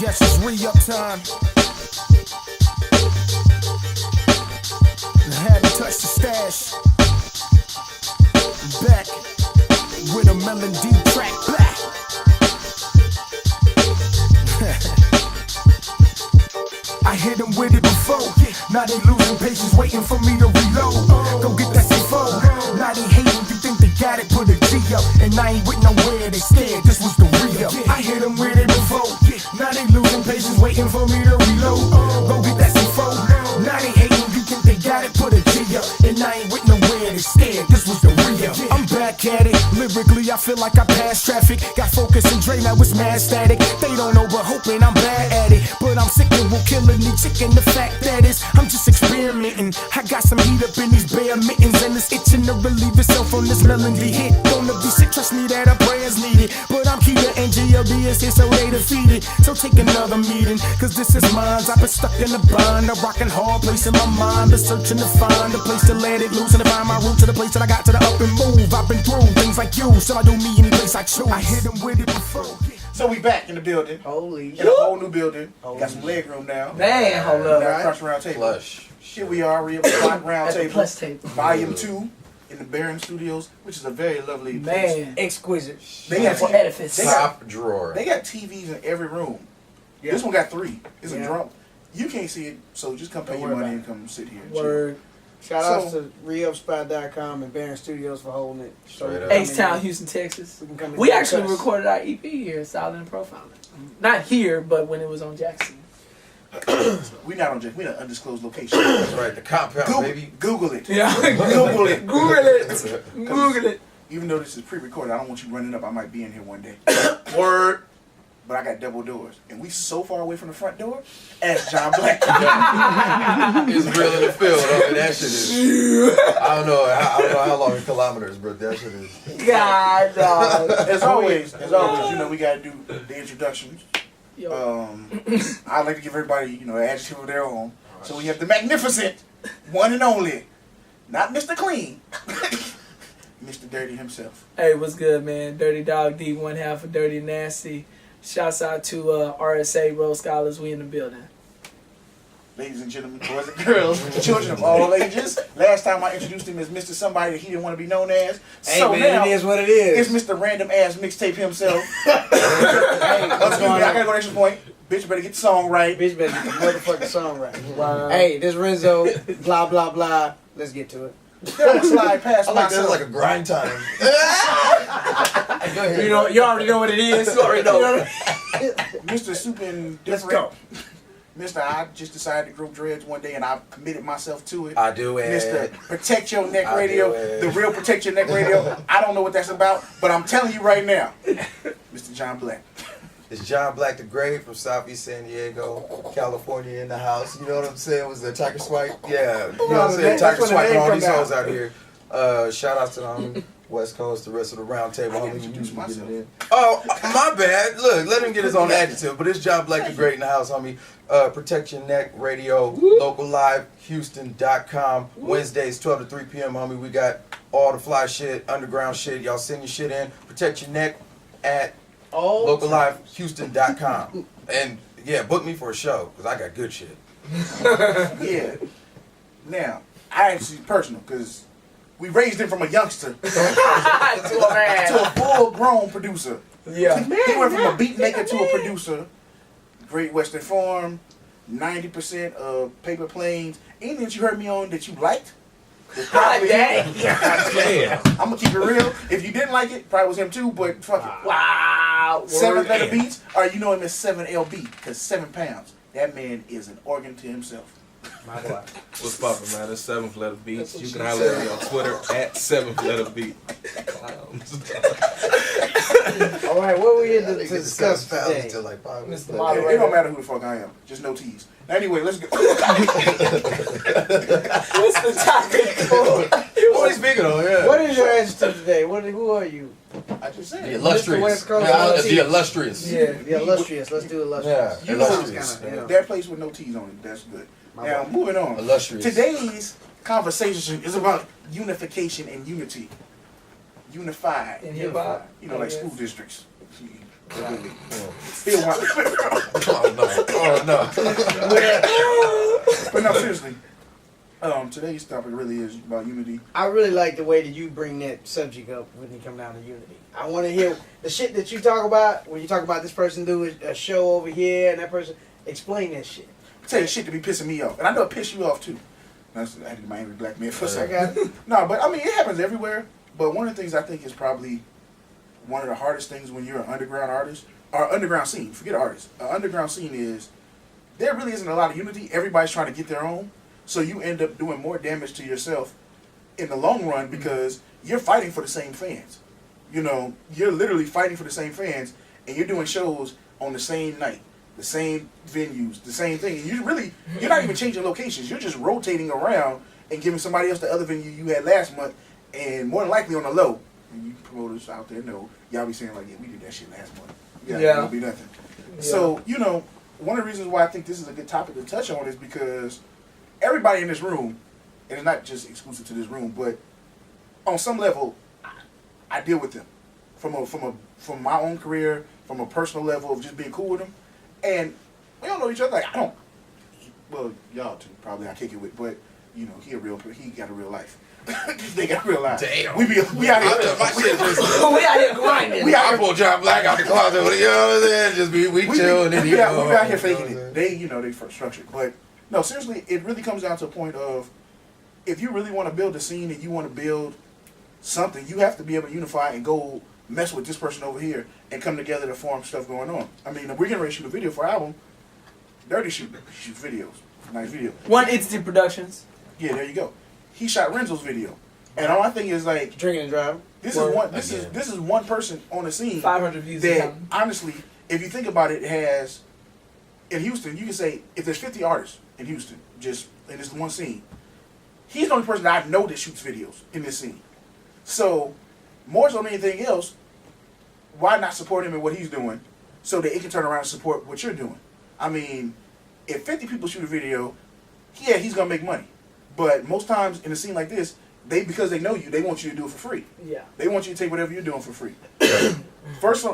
Guess it's re-up time. I had to touch the stash. Back with a melody track. Black. I hit them with it before. Now they losing patience, waiting for me to reload. Go get that C4. Now they hating, you think they got it, put a G up. And I ain't with nowhere, they scared, this was the re-up. I hit them with it before. Now they losing patience, waiting for me to reload. Go get that C4. Now they hating, you think they got it, put a G up. And I ain't with nowhere, they scared, this was the re-up. I'm back at it, lyrically I feel like I passed traffic. Got focus and drain, now it's mad static. They don't know but hoping I'm bad at it. But I'm sick and will kill a Nique, and the fact that is I'm just experimenting. I got some heat up in these bare mittens, and it's itching to relieve itself on this melody hit. Gonna be sick, trust me that a prayer's needed. But I'm Keita and GLD is here so they defeated. So take another meeting, cause this is mine. I've been stuck in a bind, a rockin' hard place in my mind. Been searching to find a place to let it loose and to find my route to the place that I got to the up and move. I've been through things like you, so I do me any place I choose. I hit them with it before. So we back in the building. Holy. In a whole new building. Got some leg room now. Man, hold up. Now Crunch Round Table. Plush. Here we are, we have a Block Round At the Table. plus table. Volume 2 in the Barron Studios, which is a very lovely place. Man, exquisite. They got, For edifice. Top drawer. they got TVs in every room. Yeah. This one got 3. It's a Yeah. drum. You can't see it, so just come pay Don't your worry money about and come sit here and chill. Word. Shout outs to reupspot.com and Barron Studios for holding it. Straight up. H-Town, Houston, Texas. We can come in We and actually discuss. recorded our EP here, Silent and Profiling. Not here, but when it was on Jackson. We not on we in an undisclosed location. That's right, the compound, baby. Google it. Yeah. Google it. Google it. Google it. Even though this is pre-recorded, I don't want you running up. I might be in here one day. Word. But I got double doors. And we so far away from the front door, ask Jon Black. It's real in the field. I mean, that shit is. I don't know how long in kilometers, but that shit is. God, dog. As always, you know, we got to do the introductions. Yo. I'd like to give everybody, you know, an adjective of their own. So we have the magnificent, one and only, not Mr. Clean, Mr. Dirty himself. Hey, what's good, man? Dirty Dog D, one half of Dirty Nasty. Shouts out to RSA Rose Scholars. We in the building. Ladies and gentlemen, boys and girls, children of all ages. Last time I introduced him as Mr. Somebody that he didn't want to be known as. Hey So man, now, it is what it is. it's Mr. Random Ass Mixtape himself. Hey, what's going I gotta on? go to next point. Bitch better get the song right. Bitch better get the motherfucking song right. Wow. Hey, this Renzo, blah blah blah. Let's get to it. Then slide past I like myself. that like a grind time. Go ahead. You know, you already know what it is. You already know. Mr. Super and Let's Different. go. Mr. I just decided to grow dreads one day and I committed myself to it. I do it. Mr. Protect Your Neck I Radio, do it. the real Protect Your Neck Radio. I don't know what that's about, but I'm telling you right now, Mr. Jon Black. It's Jon Black the Great from Southeast San Diego, California in the house. You know what I'm saying? Was the Tiger Swipe? Yeah. You know what I'm saying? That's Tiger when the Swipe name and all come these hoes out. out here. Shout out to the Wes Coas, the rest of the Roundtable. I didn't introduce myself. Oh, my bad. Look, let him get his own adjective. But it's Jon Black the Great in the house, homie. Protect Your Neck Radio, local live, Houston.com. Wednesdays, 12 to 3 p.m., homie. We got all the fly shit, underground shit. Y'all send your shit in. Protect Your Neck at local live, Houston.com. And yeah, book me for a show, because I got good shit. Yeah. Now, I actually personal, because we raised him from a youngster To a man. to a full-grown producer. Yeah. He went from a beat maker to a producer. Great Western Farm, 90% of Paper Planes. Anything that you heard me on that you liked? was probably him. Dang. I'm gonna keep it real. If you didn't like it, probably was him too, but fuck it. Wow. 7 letter beats, or you know him as 7LB, because 7 pounds. That man is an organ to himself. My boy. What's poppin', man? It's 7th Letter Beats. That's what You she can holler at said. me on Twitter at 7th Letter Beat. Clowns. All right, what we here to Niggas discuss said pounds today? till like 5 minutes Mr. later. Moderator. It don't matter who the fuck I am. Just no tease. Now, anyway, let's go. What's the topic? What are you speaking on? Yeah. What is your adjective today? Who are you? I just The said. illustrious. West Coast Yeah, LLC. the illustrious. Yeah. The illustrious. Let's do illustrious. Yeah, You know, illustrious. kinda, you know. that place with no tease on it, that's good. Now, moving on. Illustrious. Today's conversation is about unification and unity. Unified. In hip hop. You know, like school districts. Still want. Oh no. But no, seriously. Today's topic really is about unity. I really like the way that you bring that subject up when you come down to unity. I want to hear the shit that you talk about when you talk about this person doing a show over here and that person. Explain that shit. Tell you shit to be pissing me off, and I know it piss you off too. That's I had to get my angry black man for a I second. got it. No, but I mean it happens everywhere. But one of the things I think is probably one of the hardest things when you're an underground artist or underground scene. Forget artist. An underground scene is there really isn't a lot of unity. Everybody's trying to get their own, so you end up doing more damage to yourself in the long run because you're fighting for the same fans. You know, you're literally fighting for the same fans, and you're doing shows on the same night, the same venues, the same thing. And you're not even changing locations. You're just rotating around and giving somebody else the other venue you had last month, and more than likely on the low. And you promoters out there know, y'all be saying like, yeah, we did that shit last month. Yeah. It'll be nothing. Yeah. So, you know, one of the reasons why I think this is a good topic to touch on is because everybody in this room, and it's not just exclusive to this room, but on some level, I deal with them from my own career, from a personal level of just being cool with them, and we don't know each other. Like I don't. Well, y'all too probably I kick it with, but you know he got a real life. They got real life. Damn. We out here. My shit just. We out here grinding. I pull Jon Black out the closet. You know what I'm saying? Just we chill and then we you out here faking it. They structured, but no, seriously, it really comes down to a point of if you really want to build a scene and you want to build something, you have to be able to unify and go mess with this person over here and come together to form stuff going on. I mean, we're getting ready to shoot a video for our album. Dirty shoots videos. Nice video. One Instant Productions. Yeah, there you go. He shot Renzo's video. And all I think is like Drinking and driving. this is one person on the scene 500 views. that honestly, if you think about it, has in Houston, you can say if there's 50 artists in Houston, just in this one scene, he's the only person that I know that shoots videos in this scene. So, more so than anything else, why not support him in what he's doing so that it can turn around and support what you're doing? I mean, if 50 people shoot a video, yeah, he's going to make money. But most times in a scene like this, because they know you, they want you to do it for free. Yeah. They want you to take whatever you're doing for free. First,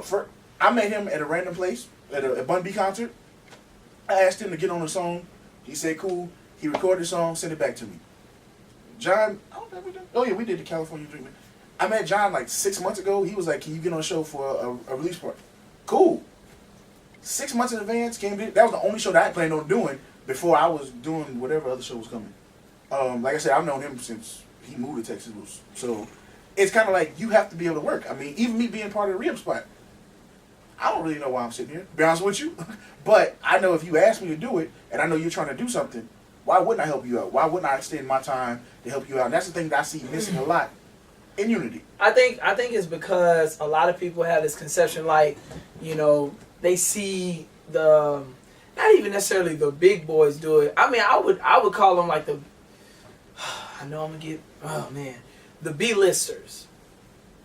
I met him at a random place, at a Bun B concert. I asked him to get on a song. He said, cool. He recorded the song, sent it back to me. John, we did the California Dreaming. I met John like 6 months ago. He was like, can you get on a show for a release party? Cool. 6 months in advance, that was the only show that I planned on doing before I was doing whatever other show was coming. Like I said, I've known him since he moved to Texas. So it's kind of like you have to be able to work. I mean, even me being part of the rehab spot, I don't really know why I'm sitting here, to be honest with you. But I know if you ask me to do it, and I know you're trying to do something, why wouldn't I help you out? Why wouldn't I extend my time to help you out? And that's the thing that I see missing a lot in unity. I think it's because a lot of people have this conception, like, you know, they see the not even necessarily the big boys do it. I mean, I would call them like the I know I'm gonna get the B-listers.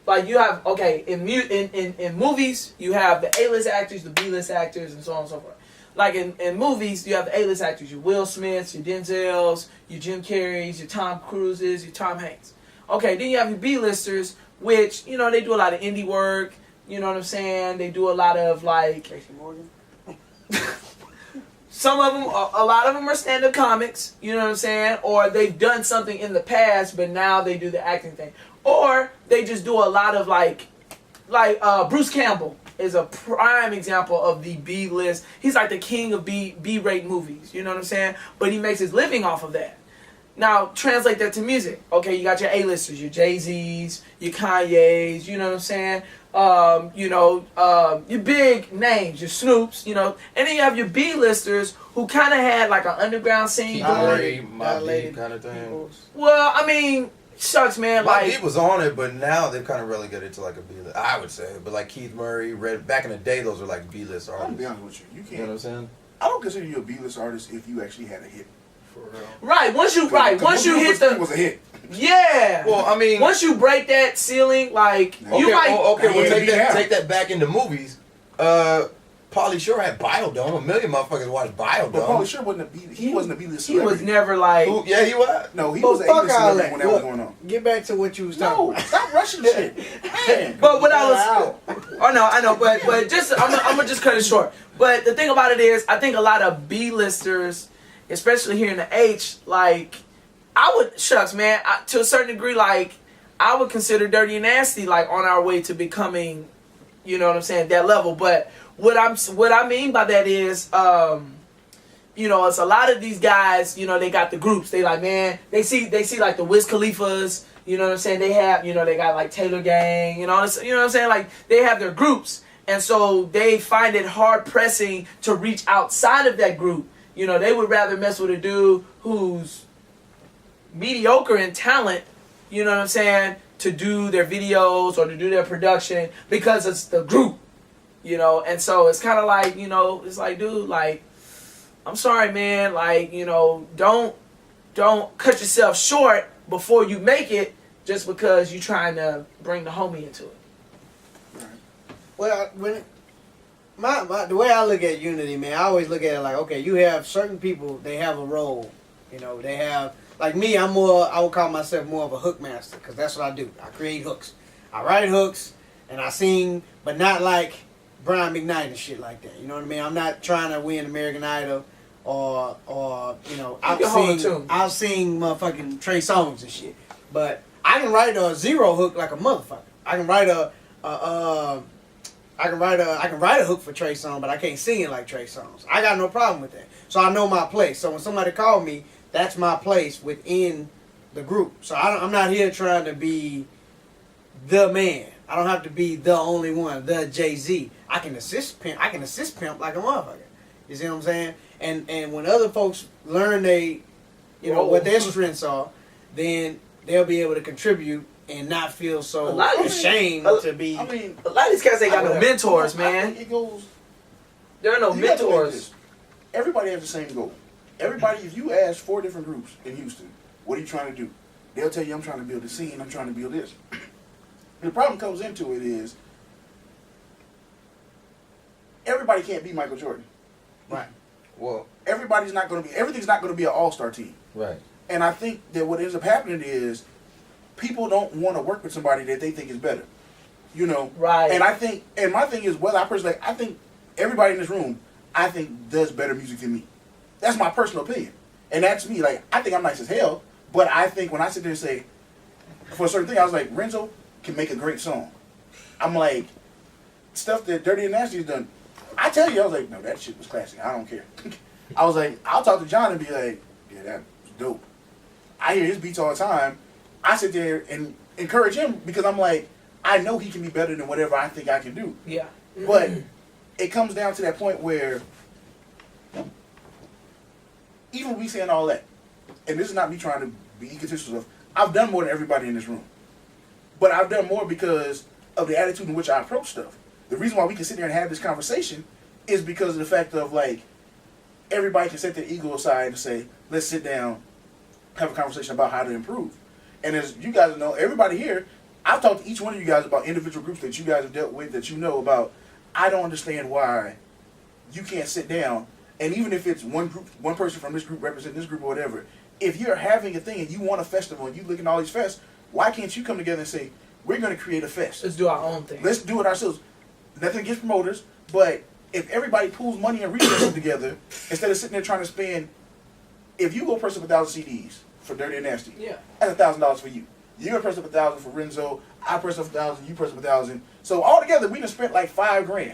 Like you have in movies you have the A-list actors, the B-list actors, and so on and so forth. Like in movies, you have the A-list actors, your Will Smiths, your Denzels, your Jim Carreys, your Tom Cruises, your Tom Hanks. Okay, then you have your B-listers, which, you know, they do a lot of indie work, you know what I'm saying? They do a lot of, like... Tracy Morgan? Some of them, a lot of them are stand-up comics, you know what I'm saying? Or they've done something in the past, but now they do the acting thing. Or they just do a lot of, like Bruce Campbell is a prime example of the B-list. He's like the king of B-rate movies, you know what I'm saying? But he makes his living off of that. Now, translate that to music. Okay, you got your A-listers, your Jay-Z's, your Kanye's, you know what I'm saying? Your big names, your Snoops, you know. And then you have your B-listers who kind of had like an underground scene going. Mobb Deep kind of thing. Well, I mean, shucks, man. Mobb Deep was on it, but now they've kind of relegated to like a B-list, I would say. But like Keith Murray, back in the day, those were like B-list artists. I'll be honest with you. You can't. You know what I'm saying? I don't consider you a B-list artist if you actually had a hit. For real. Once you hit it was a hit. Yeah. Well, I mean, once you break that ceiling, like you might. Well, take that back into movies. Pauly Shore had Biodome. A million motherfuckers watched Biodome. But Pauly Shore wasn't a B-list. He wasn't a B-list He celebrity. was never like. Yeah, he was. No, he was an A-list celebrity when that was going on. Get back to what you was talking about. Stop rushing shit. Man. But what I was, I know, but just I'm gonna just cut it short. But the thing about it is, I think a lot of B-listers, especially here in the H, like to a certain degree, like I would consider Dirty and Nasty like on our way to becoming, you know what I'm saying, that level. But what I mean by that is, you know, it's a lot of these guys, you know, they got the groups. They like, man, they see like the Wiz Khalifas, you know what I'm saying? They have, you know, they got like Taylor Gang, you know what I'm saying? Like they have their groups. And so they find it hard pressing to reach outside of that group. You know, they would rather mess with a dude who's mediocre in talent, you know what I'm saying, to do their videos or to do their production because it's the group, you know? And so it's kind of like, you know, it's like, dude, like, I'm sorry, man, like, you know, don't cut yourself short before you make it just because you're trying to bring the homie into it. Well, the way I look at Unity, man, I always look at it like, okay, you have certain people, they have a role. You know, they have, like me, I would call myself more of a hook master, because that's what I do. I create hooks. I write hooks, and I sing, but not like Brian McKnight and shit like that. You know what I mean? I'm not trying to win American Idol or you know, I'll sing motherfucking Trey Songz and shit. But I can write a zero hook like a motherfucker. I can write a hook for Trey Songz, but I can't sing it like Trey Songz. I got no problem with that. So I know my place. So when somebody called me, that's my place within the group. So I'm not here trying to be the man. I don't have to be the only one, the Jay-Z. I can assist pimp like a motherfucker. You see what I'm saying? And when other folks learn what their strengths are, then they'll be able to contribute and not feel so ashamed to be. I mean, a lot of these guys ain't got no mentors, man. It goes. There are no mentors. Everybody has the same goal. Everybody, if you ask 4 different groups in Houston, what are you trying to do? They'll tell you, I'm trying to build a scene, I'm trying to build this. The problem comes into it is, everybody can't be Michael Jordan. Right. Well, everything's not going to be an all-star team. Right. And I think that what ends up happening is, people don't want to work with somebody that they think is better. You know? Right. And my thing is, I think everybody in this room, I think does better music than me. That's my personal opinion. And that's me. Like, I think I'm nice as hell, but I think when I sit there and say, for a certain thing, I was like, Renzo can make a great song. I'm like, stuff that Dirty and Nasty's done, I tell you, I was like, no, that shit was classic. I don't care. I was like, I'll talk to Jon and be like, yeah, that was dope. I hear his beats all the time. I sit there and encourage him because I'm like, I know he can be better than whatever I think I can do. Yeah. But it comes down to that point where, even we saying all that, and this is not me trying to be egotistical, I've done more than everybody in this room. But I've done more because of the attitude in which I approach stuff. The reason why we can sit there and have this conversation is because of the fact of, like, everybody can set their ego aside and say, let's sit down, have a conversation about how to improve. And as you guys know, everybody here, I've talked to each one of you guys about individual groups that you guys have dealt with, that you know about. I don't understand why you can't sit down, and even if it's one person from this group representing this group or whatever, if you're having a thing and you want a festival and you look at all these fests, why can't you come together and say, we're going to create a fest? Let's do our own thing. Let's do it ourselves. Nothing against promoters, but if everybody pools money and resources together, instead of sitting there trying to spend, if you go press up 1,000 CDs for Dirty and Nasty, yeah, that's $1,000 for you. You're gonna press up 1,000 for Renzo. I press up 1,000. You press up 1,000. So all together, we done spent like $5,000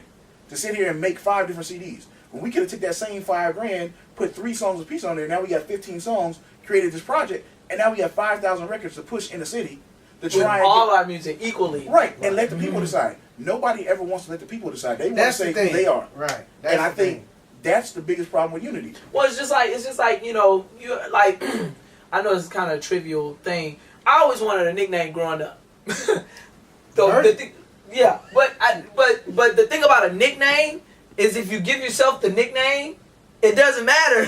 to sit here and make 5 different CDs. When we could have took that same $5,000, put 3 songs a piece on there. Now we got 15 songs. Created this project, and now we have 5,000 records to push in the city to try with all our music equally. Right, and let the people decide. Nobody ever wants to let the people decide. They want to say who they are. Right. And I think that's the biggest problem with Unity. Well, it's just like you know, you like. I know it's kind of a trivial thing. I always wanted a nickname growing up. Yeah, but the thing about a nickname is if you give yourself the nickname, it doesn't matter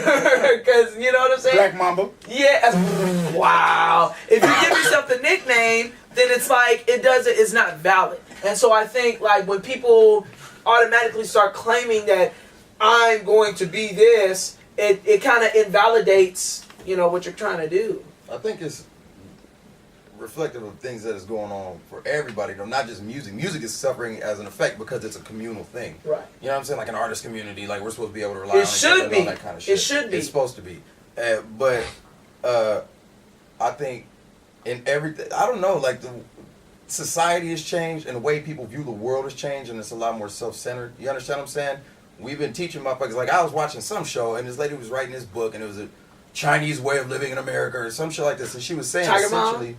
because you know what I'm saying. Black Mamba. Yeah. Wow. If you give yourself the nickname, then it's like it's not valid. And so I think like when people automatically start claiming that I'm going to be this, it kind of invalidates, you know, what you're trying to do. I think it's reflective of things that is going on for everybody, though, not just music. Music is suffering as an effect because it's a communal thing. Right. You know what I'm saying? Like an artist community, like we're supposed to be able to rely on It each other should and be. all that kind of shit. It should be. It's supposed to be. But I think in everything, I don't know, like the society has changed and the way people view the world has changed, and it's a lot more self-centered. You understand what I'm saying? We've been teaching motherfuckers, like I was watching some show and this lady was writing this book and it was a Chinese way of living in America or some shit like this, and she was saying Tiger Mom? essentially,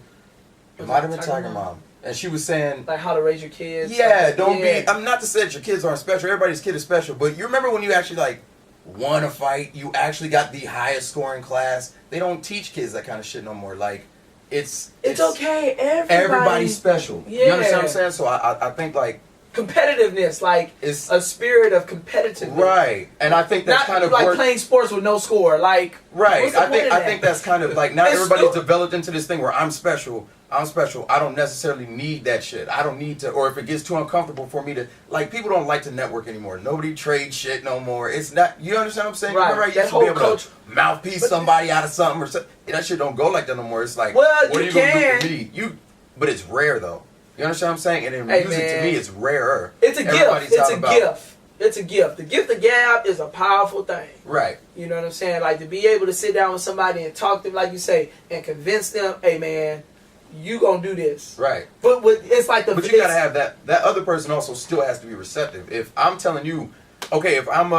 it might have been Tiger Mom, and she was saying, Like how to raise your kids. yeah, don't Yeah. be. I'm not to say that your kids aren't special. Everybody's kid is special, but you remember when you actually like won a fight, you actually got the highest score in class. They don't teach kids that kind of shit no more. Like it's okay. everybody's special. You Yeah. understand what I'm saying? So I think like Competitiveness, like it's a spirit of competitiveness. right, and I think that's Not kind of like worked. playing sports with no score. Like Right. what's the point of I that? think that's kind of like not It's everybody's stu- developed into this thing where I'm special. I don't necessarily need that shit. I don't need to, or if it gets too uncomfortable for me to, like, people don't like to network anymore. Nobody trades shit no more. It's not, you understand what I'm saying? Right. Remember I That used to whole be able culture- to mouthpiece somebody out of something or something. That shit don't go like that no more. It's like, Well, what you are you going to do can. for me? But it's rare though. You understand what I'm saying? And in Hey, music, to man. me, it's rarer. It's a Everybody's gift. It's a talking about- gift. It's a gift. The gift of gab is a powerful thing. Right. You know what I'm saying? Like to be able to sit down with somebody and talk to them, like you say, and convince them, hey man, you gonna do this. Right. But it's like the. But you gotta have that. That other person also still has to be receptive. If I'm telling you, okay, if I'm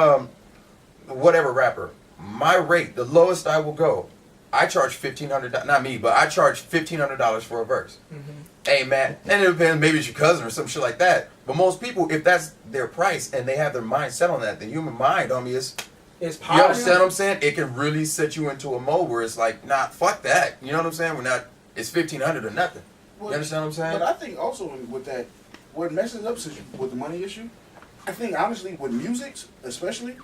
whatever rapper, my rate, the lowest I will go, I charge $1,500. Not me, but I charge $1,500 for a verse. Mm-hmm. Hey man, and it depends. Maybe it's your cousin or some shit like that. But most people, if that's their price and they have their mind set on that, the human mind, homie, is. It's You powerful. understand what I'm saying? It can really set you into a mode where it's like, nah, fuck that. You know what I'm saying? We're not. It's $1,500 or nothing. Well, You understand what I'm saying? But I think also with that, what messes up with the money issue, I think honestly with music especially,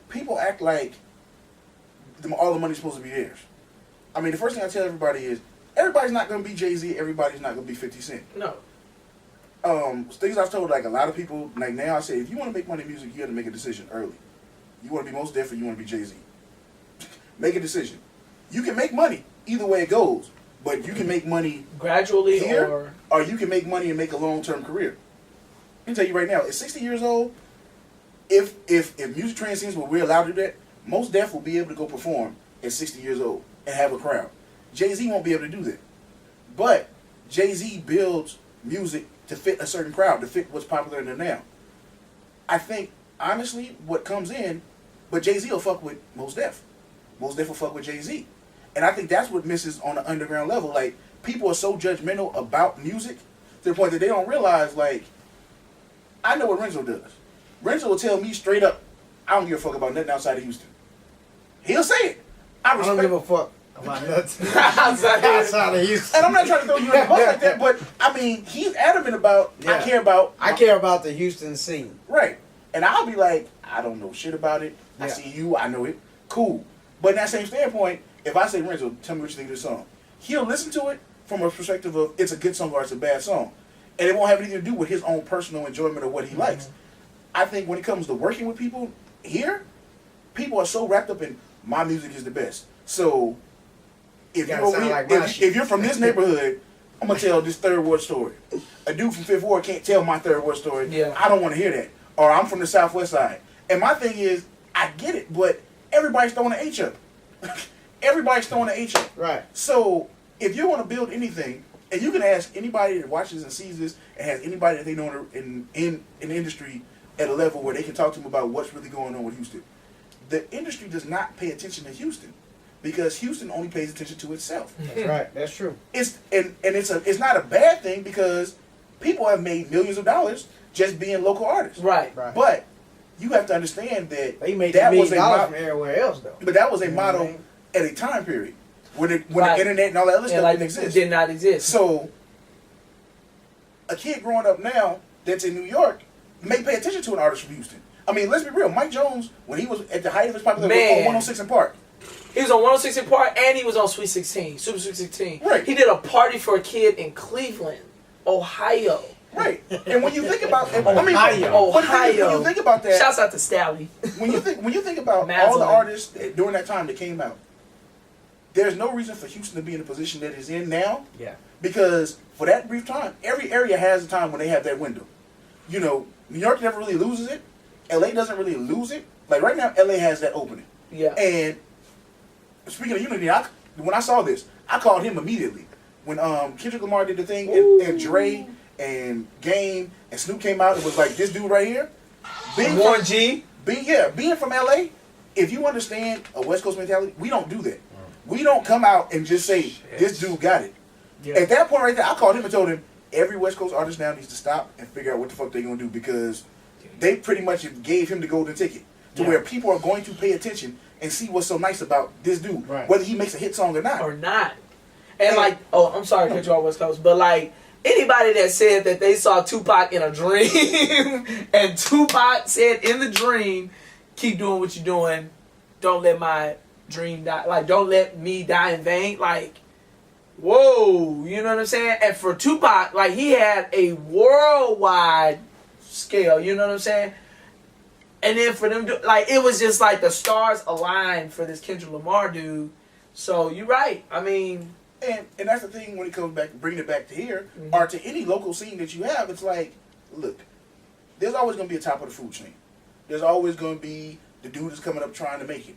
people act like all the money's supposed to be theirs. I mean, the first thing I tell everybody is, everybody's not going to be Jay-Z, everybody's not going to be 50 Cent. No. Things I've told like a lot of people, like now I say, if you want to make money in music, you got to make a decision early. You want to be Most Def or you want to be Jay-Z. Make a decision. You can make money either way it goes, but you can make money Gradually here, or you can make money and make a long-term career. I can tell you right now, at 60 years old, if music transcends where we're allowed to do that, Most Def will be able to go perform at 60 years old and have a crowd. Jay-Z won't be able to do that. But Jay-Z builds music to fit a certain crowd, to fit what's popular in there now. I think, honestly, what comes in, but Jay-Z will fuck with Most Def. Most Def will fuck with Jay-Z. And I think that's what misses on the underground level. Like, people are so judgmental about music to the point that they don't realize, like, I know what Renzo does. Renzo will tell me straight up, I don't give a fuck about nothing outside of Houston. He'll say it. I don't give a fuck about nothing Outside outside of Houston. And I'm not trying to throw you in the bus like that, but, I mean, he's adamant about, Yeah. I I care about the Houston scene. Right. And I'll be like, I don't know shit about it. I Yeah. see you, I know it. Cool. But in that same standpoint, if I say, Renzo, tell me what you think of this song, he'll listen to it from a perspective of it's a good song or it's a bad song. And it won't have anything to do with his own personal enjoyment of what he likes. I think when it comes to working with people here, people are so wrapped up in my music is the best. So if Gotta you're, sound over like here, my if, shit. if you're from this neighborhood, I'm gonna tell this third ward story. A dude from Fifth Ward can't tell my third ward story. Yeah. I don't want to hear that. Or I'm from the Southwest side. And my thing is, I get it, but everybody's throwing an H up. Everybody's throwing an H up. Right. So if you want to build anything, and you can ask anybody that watches and sees this, and has anybody that they know in the industry at a level where they can talk to them about what's really going on with Houston. The industry does not pay attention to Houston because Houston only pays attention to itself. That's right. That's true. It's not a bad thing because people have made millions of dollars just being local artists. Right. Right. But you have to understand that They made that that was a $1 million mo- from everywhere else, though. but that was a You know what I model mean? at a time period when Right. the internet and all that other And stuff like didn't exist. did not exist. So, a kid growing up now that's in New York may pay attention to an artist from Houston. I mean, let's be real. Mike Jones, when he was at the height of his popularity, was on Man. 106 in Park. He was on 106 in Park and he was on Sweet 16, Super Sweet 16. Right. He did a party for a kid in Cleveland, Ohio. Right. And when you think about, Ohio. when Ohio. you think about that, Shouts out to Stally. when you think about all Madeline. the artists during that time that came out, there's no reason for Houston to be in the position that it's in now. Yeah. Because for that brief time, every area has a time when they have that window. You know, New York never really loses it. LA doesn't really lose it. Like right now, LA has that opening. Yeah. And speaking of unity, when I saw this, I called him immediately. When Kendrick Lamar did the thing, and Dre and Game and Snoop came out, it was like this dude right here. Warren G. Being from LA, if you understand a West Coast mentality, we don't do that. We don't come out and just say, this dude got it. Yeah. At that point right there, I called him and told him, every West Coast artist now needs to stop and figure out what the fuck they're going to do, because they pretty much gave him the golden ticket to where people are going to pay attention and see what's so nice about this dude, whether he makes a hit song or not. And like, I'm sorry to cut you off, West Coast, but like, anybody that said that they saw Tupac in a dream and Tupac said in the dream, keep doing what you're doing, don't let my dream die, like, don't let me die in vain, like, whoa, you know what I'm saying? And for Tupac, like, he had a worldwide scale, you know what I'm saying? And then for them, like, it was just like the stars aligned for this Kendrick Lamar dude. So you're right. I mean, and that's the thing when it comes back, bringing it back to here, or to any local scene that you have. It's like, look, there's always going to be a top of the food chain. There's always going to be the dude that's coming up trying to make it.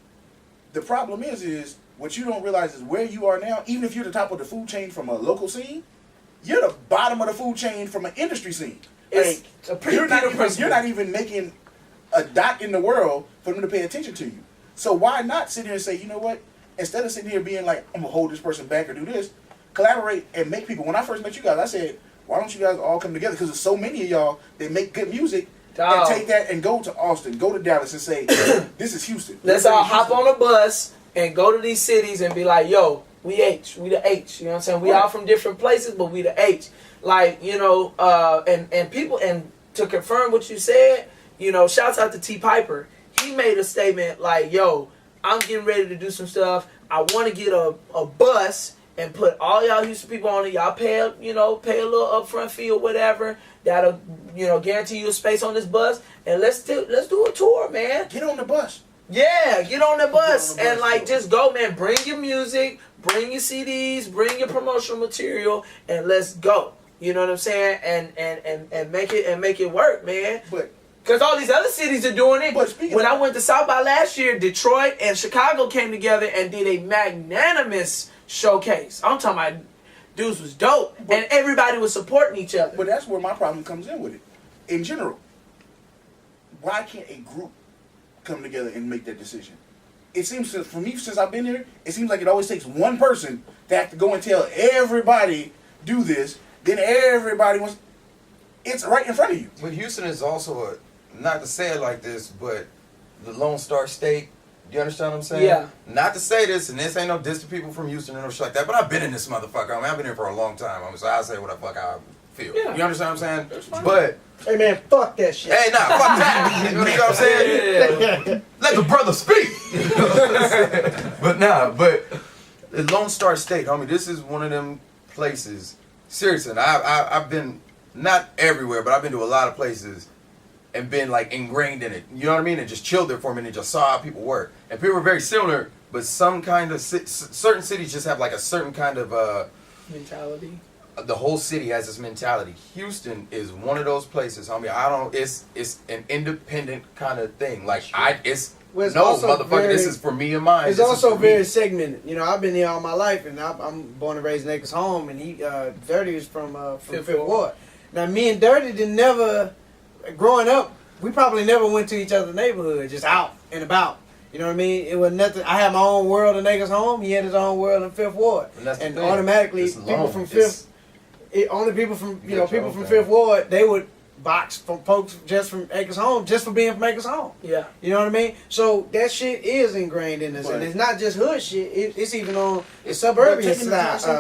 The problem is what you don't realize is where you are now. Even if you're the top of the food chain from a local scene, you're the bottom of the food chain from an industry scene. it's Like, a pretty you're not even making a dot in the world for them to pay attention to you. So why not sit here and say, you know what? Instead of sitting here being like, I'm gonna hold this person back or do this, collaborate and make people. When I first met you guys, I said, why don't you guys all come together? Because there's so many of y'all that make good music and take that and go to Austin, go to Dallas and say, this is Houston. Let's all hop on a bus and go to these cities and be like, yo, we the H. You know what I'm saying? We all from different places, but we the H. Like, you know, and people, and to confirm what you said, you know, shouts out to T. Piper. He made a statement like, yo, I'm getting ready to do some stuff. I want to get a bus and put all y'all Houston people on it. Y'all pay a little upfront fee or whatever. That'll, guarantee you a space on this bus. And let's do a tour, man. Get on the bus. Yeah, get on the bus and like just go, man. Bring your music, bring your CDs, bring your promotional material, and let's go. You know what I'm saying? And make it work, man. But because all these other cities are doing it. But when I went to South by last year, Detroit and Chicago came together and did a magnanimous showcase. I'm talking about dudes was dope, and everybody was supporting each other. But that's where my problem comes in with it. In general, why can't a group come together and make that decision? It seems to, for me, since I've been here, it seems like it always takes one person to have to go and tell everybody do this. Then everybody wants. It's right in front of you. But Houston is also not to say it like this, but the Lone Star State. Do you understand what I'm saying? Yeah. Not to say this, and this ain't no diss to people from Houston or no shit like that, but I've been in this motherfucker. I mean, I've been here for a long time. So I'll say what the fuck I feel. Yeah. You understand what I'm saying? But Hey man, fuck that shit. hey, nah, fuck that. You know what I'm saying? Yeah. Let the brother speak. You know what I'm saying? But the Lone Star State, homie, this is one of them places. Seriously, and I've been not everywhere, but I've been to a lot of places and been like ingrained in it. You know what I mean? And just chilled there for a minute and just saw how people work. And people are very similar, but some kind of certain cities just have like a certain kind of Mentality. The whole city has this mentality. Houston is one of those places, homie. It's an independent kind of thing. Like it's also motherfucker. This is for me and mine. It's This is also for me. very segmented. You know, I've been here all my life, and I'm born and raised in Nique's home, and he Dirty is from Fifth Ward. Now, me and Dirty didn't never, growing up, we probably never went to each other's neighborhood, just out and about. You know what I mean? It was nothing. I had my own world in Nique's home. He had his own world in Fifth Ward, and automatically people from Fifth. People from Fifth Ward, they would box from folks just from Acres Home, just for being from Acres Home. Yeah. You know what I mean? So that shit is ingrained in us, and it's not just hood shit. It's even on the suburban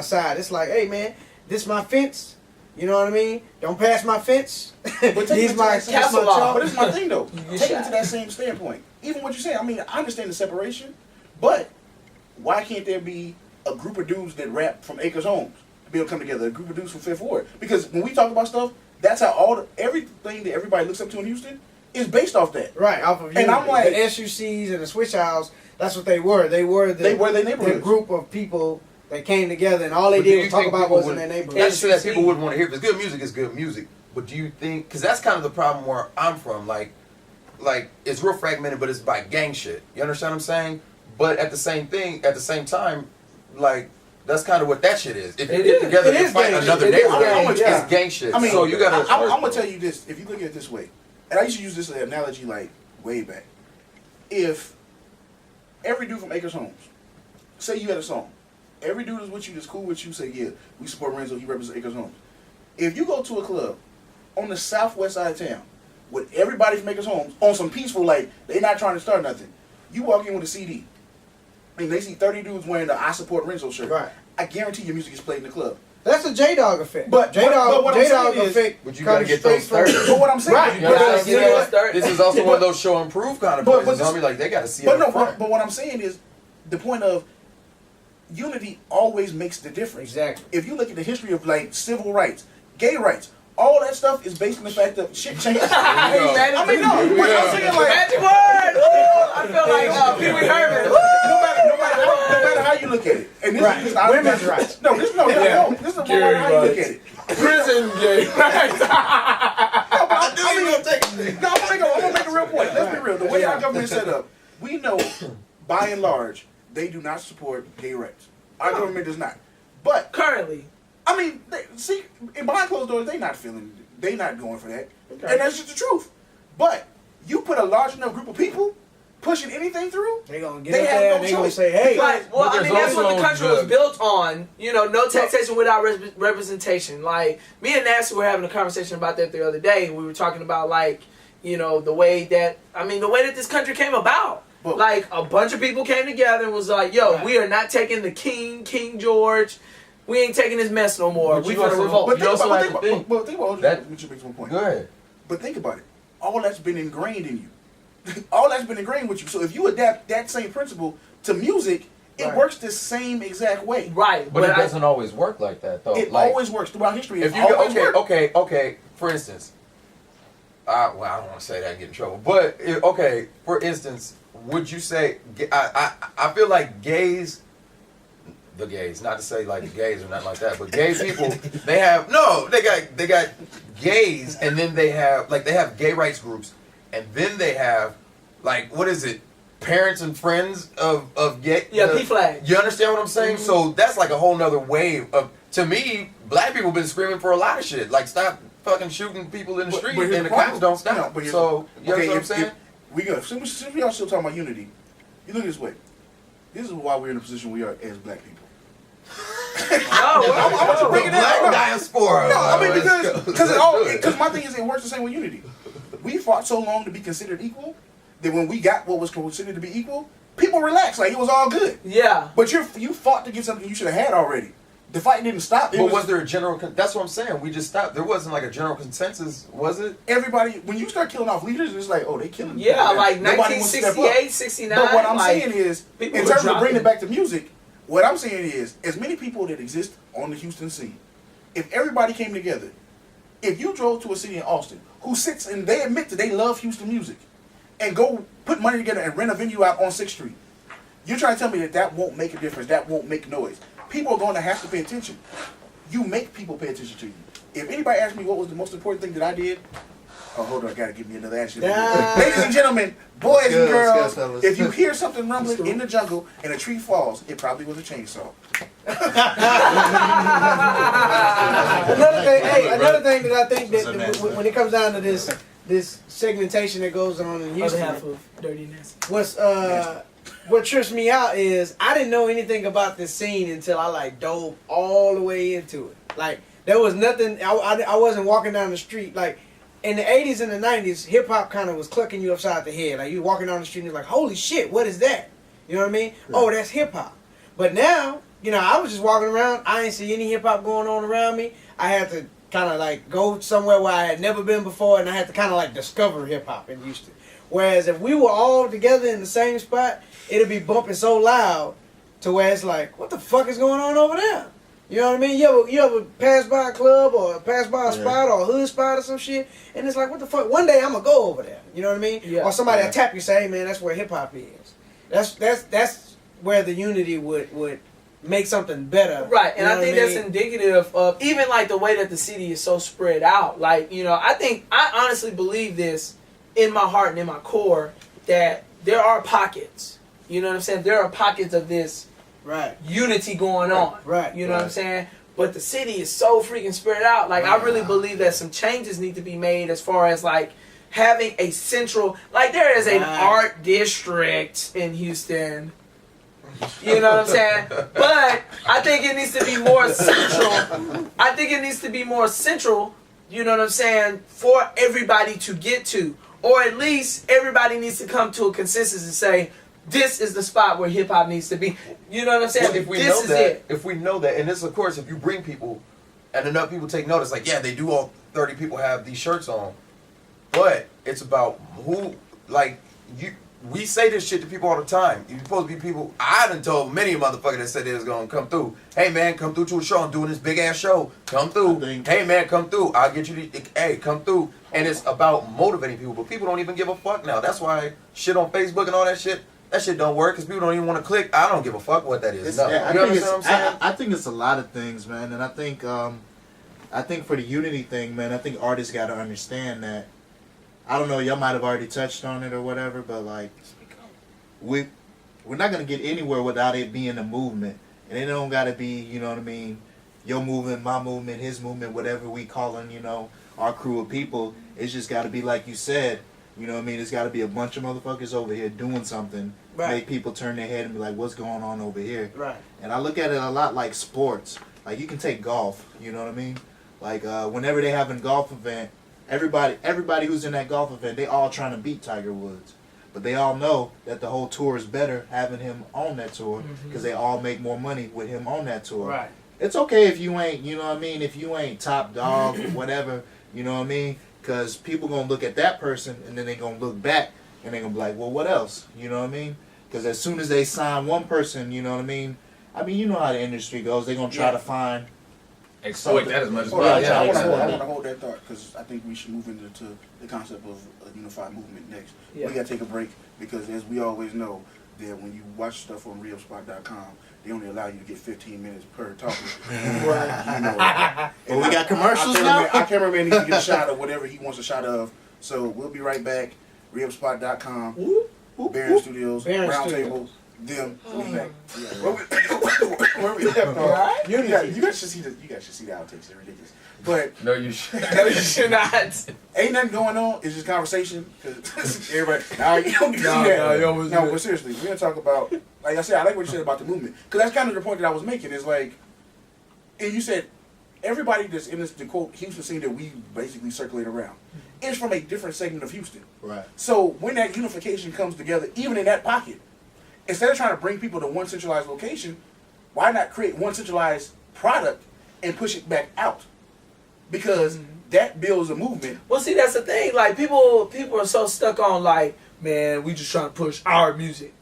side. It's like, hey man, this my fence. You know what I mean? Don't pass my fence. These my castle law. But it's my thing though. Take it to that same standpoint. Even what you say, I mean, I understand the separation, but why can't there be a group of dudes that rap from Acres Homes to be able to come together? A group of dudes from Fifth Ward. Because when we talk about stuff, that's how everything that everybody looks up to in Houston, is based off that. Right, off of And I'm like- the SUCs and the Switch House, that's what they were. They were They were their the neighborhoods. group of people that came together and all they But do did you was talk think about people what's in would- their neighborhood. That's that people wouldn't want to hear. If it's good music, it's good music. But do you think? Because that's kind of the problem where I'm from. Like it's real fragmented, but it's by gang shit. You understand what I'm saying? But at the same time, like that's kind of what that shit is. If you get together It and is fight gang another shit. It is neighborhood, gang, it's gang shit. I mean, so you gotta. I'm gonna tell you this. If you look at it this way, and I used to use this analogy like way back. If every dude from Acres Homes, say you had a song, every dude is with you, that's cool with you, say yeah, we support Renzo, he represents Acres Homes. If you go to a club on the southwest side of town with everybody from Acres Homes on some peaceful, like they not trying to start nothing, you walk in with a CD and they see 30 dudes wearing the I support Renzo shirt. Right. I guarantee your music is played in the club. That's a J-Dog effect. But what I'm J-Dog saying is- effect. But you gotta comes get straight those from- 30. But what I'm saying, Right. is- You gotta but- get those 30. This is also one of those show and prove kind of But- places. but I mean, like they gotta see it. But up no, front. but what I'm saying is, the point of unity always makes the difference. Exactly. If you look at the history of like civil rights, gay rights, all that stuff is based on the fact that shit changed. I mean, no, but I'm saying like, Magic word! Ooh, I feel like Pee Wee Herman. no matter how you look at it, and this Right. is how Women's rights. No, this is no matter how you look at it. Prison gay. I'm gonna make a real point. Let's be real. The way our government is set up, we know, by and large, they do not support gay rights. Our government does not. But Currently. I mean, see, in behind closed doors, they not going for that, and that's just the truth. But you put a large enough group of people pushing anything through, They gonna get They up have there no and they gonna choice. say, hey. Like, well, But I there's mean, that's what the also country was the- built on. You know, no taxation without representation. Like, me and Nancy were having a conversation about that the other day. We were talking about, like, you know, the way that this country came about. But- Like, a bunch of people came together and was like, yo, Right. we are not taking the King George. We ain't taking this mess no more. But We you finna also- revolt. but You think also about, have to think but think about that- which makes one point. Go ahead. But think about it. All that's been ingrained in you. All that's been ingrained with you. So if you adapt that same principle to music, it Right. works the same exact way. Right. But it doesn't always work like that, though. It Like, always works throughout history. If It you always worked. okay. For instance, well, I don't want to say that and get in trouble. But for instance, would you say I feel like gays, the gays, not to say like the gays or nothing like that, but gay people, they got gays, and then they have gay rights groups, and then they have like what is it? Parents and friends of gay. Yeah, P-flag. You understand what I'm saying? So that's like a whole nother wave of. To me, black people been screaming for a lot of shit. Like stop fucking shooting people in the street, here's and the problem. cops don't stop. No, but here's So you okay, know what I'm saying? we go. Since we are still talking about unity, you look this way. This is why we're in the position we are as black people. I want you to break it Black down. diaspora. No, I mean Let's because my thing is it works the same with unity. We fought so long to be considered equal that when we got what was considered to be equal, people relaxed like it was all good. Yeah. But you fought to get something you should have had already. The fight didn't stop. But was there a general? That's what I'm saying. We just stopped. There wasn't like a general consensus, was it? everybody when you start killing off leaders? It's like, oh, they killing. Yeah, people. like Nobody wants to step up. 1968, 69. But what I'm like, saying is, in people were terms of bringing dropping. it back to music, what I'm saying is, as many people that exist on the Houston scene, if everybody came together, if you drove to a city in Austin who sits and they admit that they love Houston music, and go put money together and rent a venue out on 6th Street, you're trying to tell me that won't make a difference, that won't make noise. People are going to have to pay attention. You make people pay attention to you. If anybody asks me what was the most important thing that I did, oh, hold on, I gotta give me another action. Ladies and gentlemen, boys and Good, girls, fellas. if you hear something rumbling in the jungle and a tree falls, it probably was a chainsaw. Another thing that I think that when it comes down to this segmentation that goes on in Other Houston, half of dirtiness. what trips me out is I didn't know anything about this scene until I like dove all the way into it. Like there was nothing. I wasn't walking down the street like. In the 80s and the 90s, hip hop kind of was clucking you upside the head. Like you walking down the street and you're like, holy shit, what is that? You know what I mean? Right. Oh, that's hip hop. But now, you know, I was just walking around. I ain't see any hip hop going on around me. I had to kind of like go somewhere where I had never been before, and I had to kind of like discover hip hop in Houston. Whereas if we were all together in the same spot, it'd be bumping so loud to where it's like, what the fuck is going on over there? You know what I mean? You ever pass by a club or pass by a spot or a hood spot or some shit, and it's like, what the fuck? One day I'm gonna go over there. You know what I mean? Yeah. Or somebody will tap you, say, hey man, that's where hip hop is. That's where the unity would make something better. Right, and You know I think what that's indicative of even like the way that the city is so spread out. Like, you know, I honestly believe this in my heart and in my core that there are pockets. You know what I'm saying? There are pockets of this unity going on. Right. You know what I'm saying? But the city is so freaking spread out. Like, I really believe that some changes need to be made as far as like having a central, like there is an art district in Houston. You know what I'm saying? But I think it needs to be more central. I think it needs to be more central, you know what I'm saying, for everybody to get to. Or at least everybody needs to come to a consensus and say, this is the spot where hip hop needs to be. You know what I'm saying? Well, if we know that, and this, of course, if you bring people, and enough people take notice, like, yeah, they do all 30 people have these shirts on, but it's about who, like, we say this shit to people all the time. You're supposed to be people, I done told many motherfuckers that said they was gonna come through. Hey man, come through to a show. I'm doing this big ass show. Come through. Hey man, come through. I'll get you the, hey, come through. And it's about motivating people, but people don't even give a fuck now. That's why shit on Facebook and all that shit don't work, because people don't even want to click. I don't give a fuck what that is. No. Yeah, You understand what I'm saying? I think it's a lot of things, man, and I think for the unity thing, man, I think artists got to understand that. I don't know, y'all might have already touched on it or whatever, but like, we're not gonna get anywhere without it being a movement, and it don't gotta be, you know what I mean, your movement, my movement, his movement, whatever we calling, you know, our crew of people. It's just gotta be like you said. You know what I mean? It's got to be a bunch of motherfuckers over here doing something, make people turn their head and be like, what's going on over here? Right. And I look at it a lot like sports. Like, you can take golf, you know what I mean? Like, whenever they have a golf event, everybody who's in that golf event, they all trying to beat Tiger Woods. But they all know that the whole tour is better having him on that tour, because they all make more money with him on that tour. Right. It's okay if you ain't, you know what I mean, if you ain't top dog or whatever, you know what I mean? Because people going to look at that person, and then they going to look back, and they going to be like, well, what else? You know what I mean? Because as soon as they sign one person, you know what I mean, you know how the industry goes. They're going to try to find... Exploit that as much as I possible. want to hold that thought, because I think we should move into the concept of a unified movement next. We got to take a break, because as we always know, that when you watch stuff on realspot.com, they only allow you to get 15 minutes per topic. You know, Well, we got commercials now? Our cameraman needs to get a shot of whatever he wants a shot of. So we'll be right back. Realspot.com, Baron Studios, Roundtable, them. We'll be back. Where we left off. You guys should see the outtakes. They're ridiculous. But No, you should. No, you should not. ain't nothing going on. It's just conversation. Cause everybody, you don't get to see that. No, but seriously, we're gonna talk about. Like I said, I like what you said about the movement, because that's kind of the point that I was making. Is like, and you said everybody that's in the quote Houston scene that we basically circulate around is from a different segment of Houston. Right. So when that unification comes together, even in that pocket, instead of trying to bring people to one centralized location, why not create one centralized product and push it back out? Because that builds a movement. Well, see, that's the thing. Like, people are so stuck on, like, man, we just trying to push our music.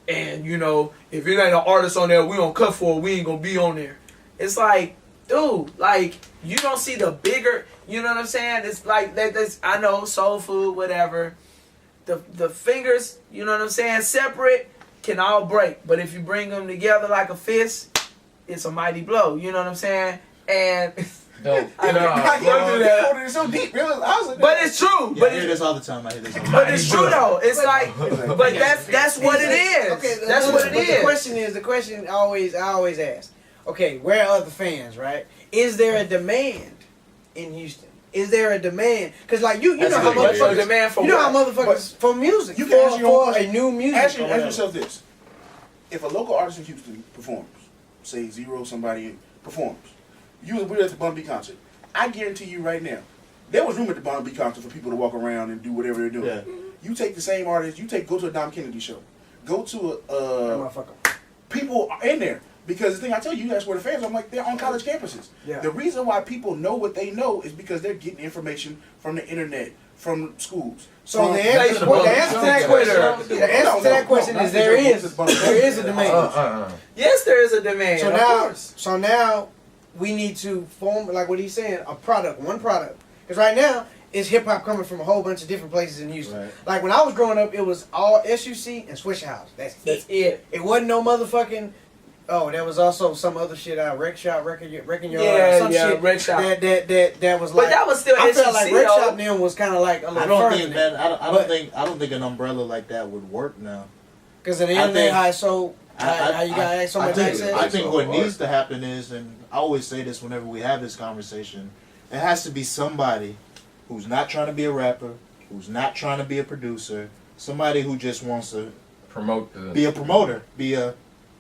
And, you know, if it ain't an artist on there we don't cut for it, we ain't gonna be on there. It's like, dude, like, you don't see the bigger, you know what I'm saying? It's like, I know, soul food, whatever. The fingers, you know what I'm saying, separate, can all break. But if you bring them together like a fist, it's a mighty blow. You know what I'm saying? And Dope. It's so deep, really. But it's true. Yeah, But I hear this all the time. but it's true though. It's like, but that's what it is. Okay, That's what it but is. The question I always ask. Okay, where are the fans, right? Is there a demand in Houston? Is there a demand? Because like you know how motherfuckers demand for you know how what? motherfuckers for music. You can ask your own for a question. new music. Ask or whatever. yourself this: if a local artist in Houston performs, say Zero, somebody performs, we're at the Bun B concert. I guarantee you right now, there was room at the Bun B concert for people to walk around and do whatever they're doing. Yeah. You take the same artist, go to a Dom Kennedy show, go to That motherfucker. people are in there. Because the thing I tell you, that's where the fans are. I'm like, they're on college campuses. Yeah. The reason why people know what they know is because they're getting information from the internet, from schools. So From- the answer to that question is there is a demand. Yes, there is a demand. So of course. now we need to form, like what he's saying, one product. Because right now it's hip hop coming from a whole bunch of different places in Houston. Right. Like when I was growing up, it was all SUC and Swisher House. That's it. It wasn't no motherfucking. Oh, there was also some other shit out, Wrecking Yard, Yeah, some yeah, shit Wreck Shop. that was But like. that was still I felt SEC, like Wreck though. Shop then was kind of like a I little don't further think than that. I But- don't think an umbrella like that would work now. Because of the I internet, think- how it's so, how you got so much access. I think what needs to happen is, and I always say this whenever we have this conversation, it has to be somebody who's not trying to be a rapper, who's not trying to be a producer, somebody who just wants to Promote be a promoter, be a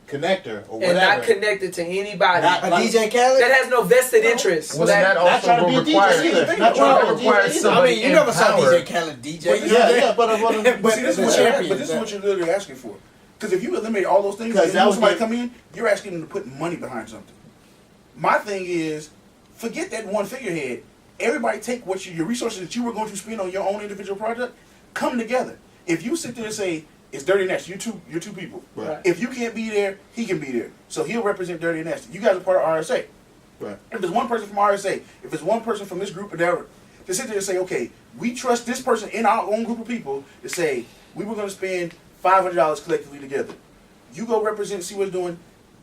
connector, or And whatever. not connected to anybody. Not- A DJ Khaled? That has no vested interest. Well, that not also trying to be will a DJ require. either. Not That trying to be a requires DJ either. somebody I mean, you never saw empowered. DJ Khaled DJ. But You know Yeah, but But see, this the is champion, but this is what you're literally asking for. Because if you eliminate all those things, Because and that would somebody be- come in, you're asking them to put money behind something. My thing is, forget that one figurehead. Everybody take what your resources that you were going to spend on your own individual project, come together. If you sit there and say, it's Dirty Nasty, you're two people. Right. If you can't be there, he can be there. So he'll represent Dirty Nasty. You guys are part of RSA. Right. If there's one person from RSA, if it's one person from this group or whatever, to sit there and say, okay, we trust this person in our own group of people to say, we were going to spend $500 collectively together. You go represent, see what's doing.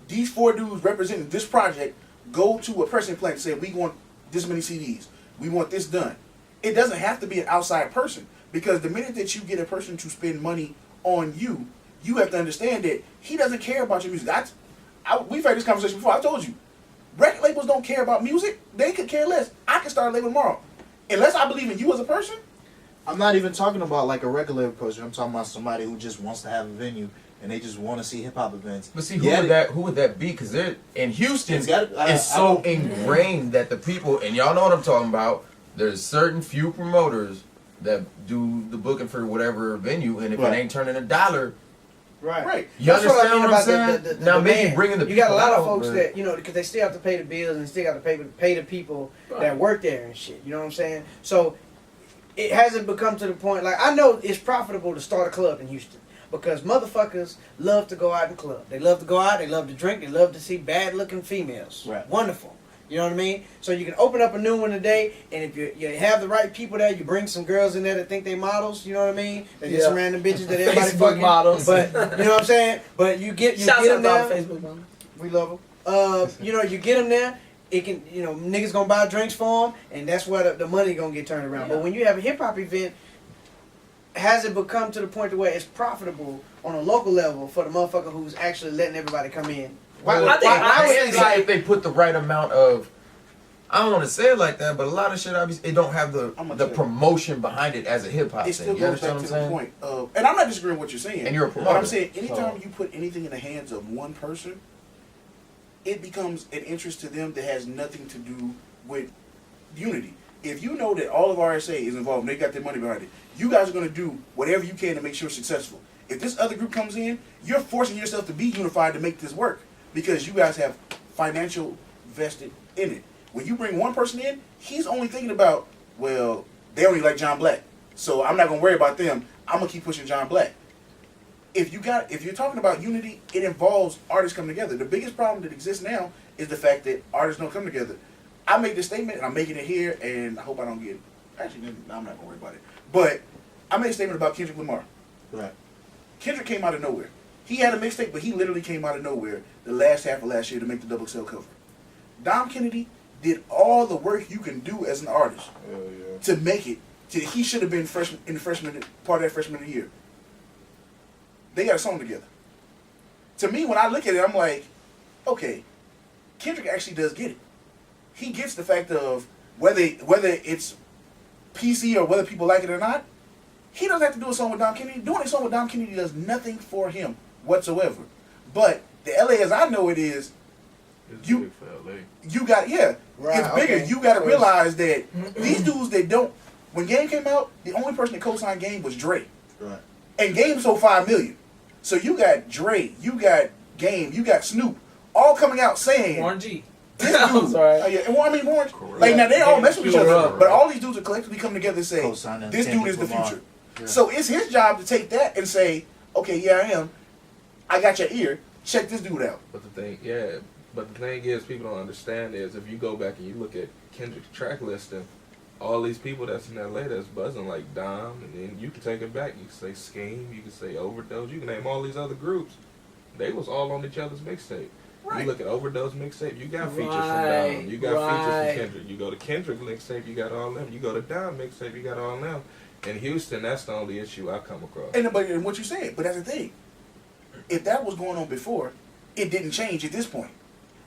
These 4 dudes representing this project go to a pressing plant and say, we want this many CDs. We want this done. It doesn't have to be an outside person, because the minute that you get a person to spend money on you, you have to understand that he doesn't care about your music. We've had this conversation before. I told you, record labels don't care about music. They could care less. I can start a label tomorrow. Unless I believe in you as a person. I'm not even talking about like a regular person. I'm talking about somebody who just wants to have a venue and they just want to see hip hop events. But see, who would that be? Because they're in Houston. It's so ingrained that the people, and y'all know what I'm talking about. There's certain few promoters that do the booking for whatever venue, and if it ain't turning $1, Right. you That's what I understand mean what I'm about saying? the Now maybe demand. bringing the you people got a lot of out, folks but- that, you know, because they still have to pay the bills and still got to pay the people that work there and shit. You know what I'm saying? So it hasn't become to the point, like, I know it's profitable to start a club in Houston because motherfuckers love to go out and club. They love to go out, they love to drink, they love to see bad looking females. Right. Wonderful. You know what I mean? So you can open up a new one today, and if you have the right people there, you bring some girls in there that think they models. You know what I mean? They just some random bitches that everybody Facebook fucking models. But you know what I'm saying? But you get Shouts them out to there. all Facebook models. We love them. You know, you get them there. It can, you know, niggas gonna buy drinks for them, and that's where the money gonna get turned around. But when you have a hip hop event, has it become to the point to where it's profitable on a local level for the motherfucker who's actually letting everybody come in? I think why would honestly, they like, if they put the right amount of, I don't want to say it like that, but a lot of shit obviously it don't have the promotion behind it as a hip hop It thing. still You goes understand back what to I'm the saying? point of, and I'm not disagreeing with what you're saying. And you're a But promoter. I'm saying anytime So- you put anything in the hands of one person, it becomes an interest to them that has nothing to do with unity. If you know that all of RSA is involved and they got their money behind it, you guys are going to do whatever you can to make sure it's successful. If this other group comes in, you're forcing yourself to be unified to make this work because you guys have financial vested in it. When you bring one person in, he's only thinking about, well, they only like Jon Black, so I'm not going to worry about them. I'm going to keep pushing Jon Black. If you're talking about unity, it involves artists coming together. The biggest problem that exists now is the fact that artists don't come together. I made this statement, and I'm making it here, and I hope I don't get... Actually, I'm not going to worry about it. But I made a statement about Kendrick Lamar. Right. Kendrick came out of nowhere. He had a mixtape, but he literally came out of nowhere the last half of last year to make the double XL cover. Dom Kennedy did all the work you can do as an artist to make it. He should have been part of that freshman of the year. They got a song together. To me, when I look at it, I'm like, okay, Kendrick actually does get it. He gets the fact of whether it's PC or whether people like it or not, he doesn't have to do a song with Dom Kennedy. Doing a song with Dom Kennedy does nothing for him whatsoever. But the LA as I know it is, you got, it's bigger. Okay. You got to realize that these dudes that don't, when Game came out, the only person that co-signed Game was Dre. Right. And Game sold 5 million. So you got Dre, you got Game, you got Snoop, all coming out saying, Warren G. I'm sorry. Oh, yeah. Well, I mean, Orange, like now they all mess with each other, Correct. but all these dudes are collectively come together and say, Co-signing this dude is the Kendrick Lamar. future. Yeah. So it's his job to take that and say, okay, yeah, I am. I got your ear. Check this dude out. But the thing is, people don't understand is if you go back and you look at Kendrick's track listing, all these people that's in LA that's buzzing like Dom, and then you can take it back. You can say Scheme, you can say Overdose, you can name all these other groups. They was all on each other's mixtape. Right. You look at Overdose mixtape, you got features Right, from Dom, you got features right. from Kendrick. You go to Kendrick mixtape, you got all them. You go to Dom mixtape, you got all them. In Houston, that's the only issue I come across. And what you said, but that's the thing. If that was going on before, it didn't change at this point.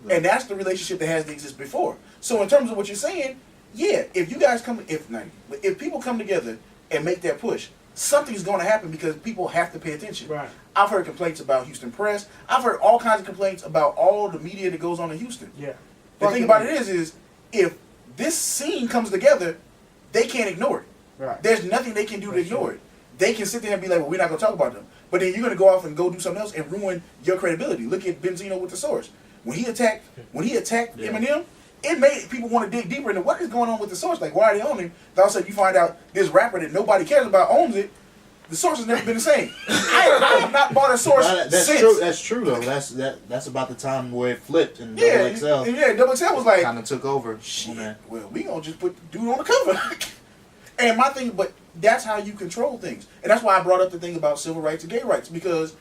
Right. And that's the relationship that has to exist before. So in terms of what you're saying, yeah, if you guys come, if people come together and make that push, something's going to happen because people have to pay attention. Right. I've heard complaints about Houston Press. I've heard all kinds of complaints about all the media that goes on in Houston. Yeah. The thing about it is if this scene comes together, they can't ignore it. Right. There's nothing they can do to ignore it. They can sit there and be like, well, we're not going to talk about them. But then you're going to go off and go do something else and ruin your credibility. Look at Benzino with The Source. When he attacked Eminem, it made people want to dig deeper into what is going on with The Source. Like, why are they on him? Then all of a sudden you find out this rapper that nobody cares about owns it. The Source has never been the same. I have not bought a Source That's since. true. That's true though. That's about the time where it flipped and Yeah, Double XL yeah, Double XL was like, kind of took over. shit, on that. well, we gonna just put the dude on the cover. And my thing, but that's how you control things. And that's why I brought up the thing about civil rights and gay rights, because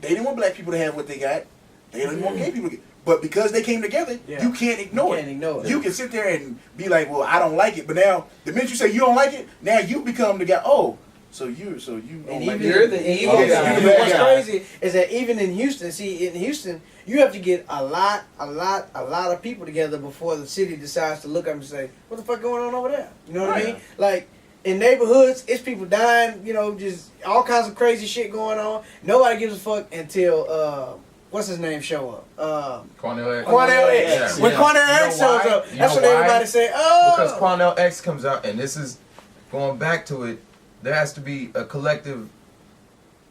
they didn't want black people to have what they got. They didn't want gay people to get. But because they came together, Yeah. you can't ignore You can't ignore it. You can sit there and be like, well, I don't like it. But now, the minute you say you don't like it, now you become the guy, oh, so you don't And like even, You're the evil even- guy. even You're the what's bad guy. crazy is that even in Houston, in Houston, you have to get a lot of people together before the city decides to look up and say, what the fuck going on over there? You know what I Right. mean? Like, in neighborhoods, it's people dying, just all kinds of crazy shit going on. Nobody gives a fuck until, what's his name show up? Cornell X. Quanell X. Yeah. When Yeah. Quanell X You know shows why? up, You that's know when why? everybody say, oh! Because Cornell X comes out, and this is going back to it. There has to be a collective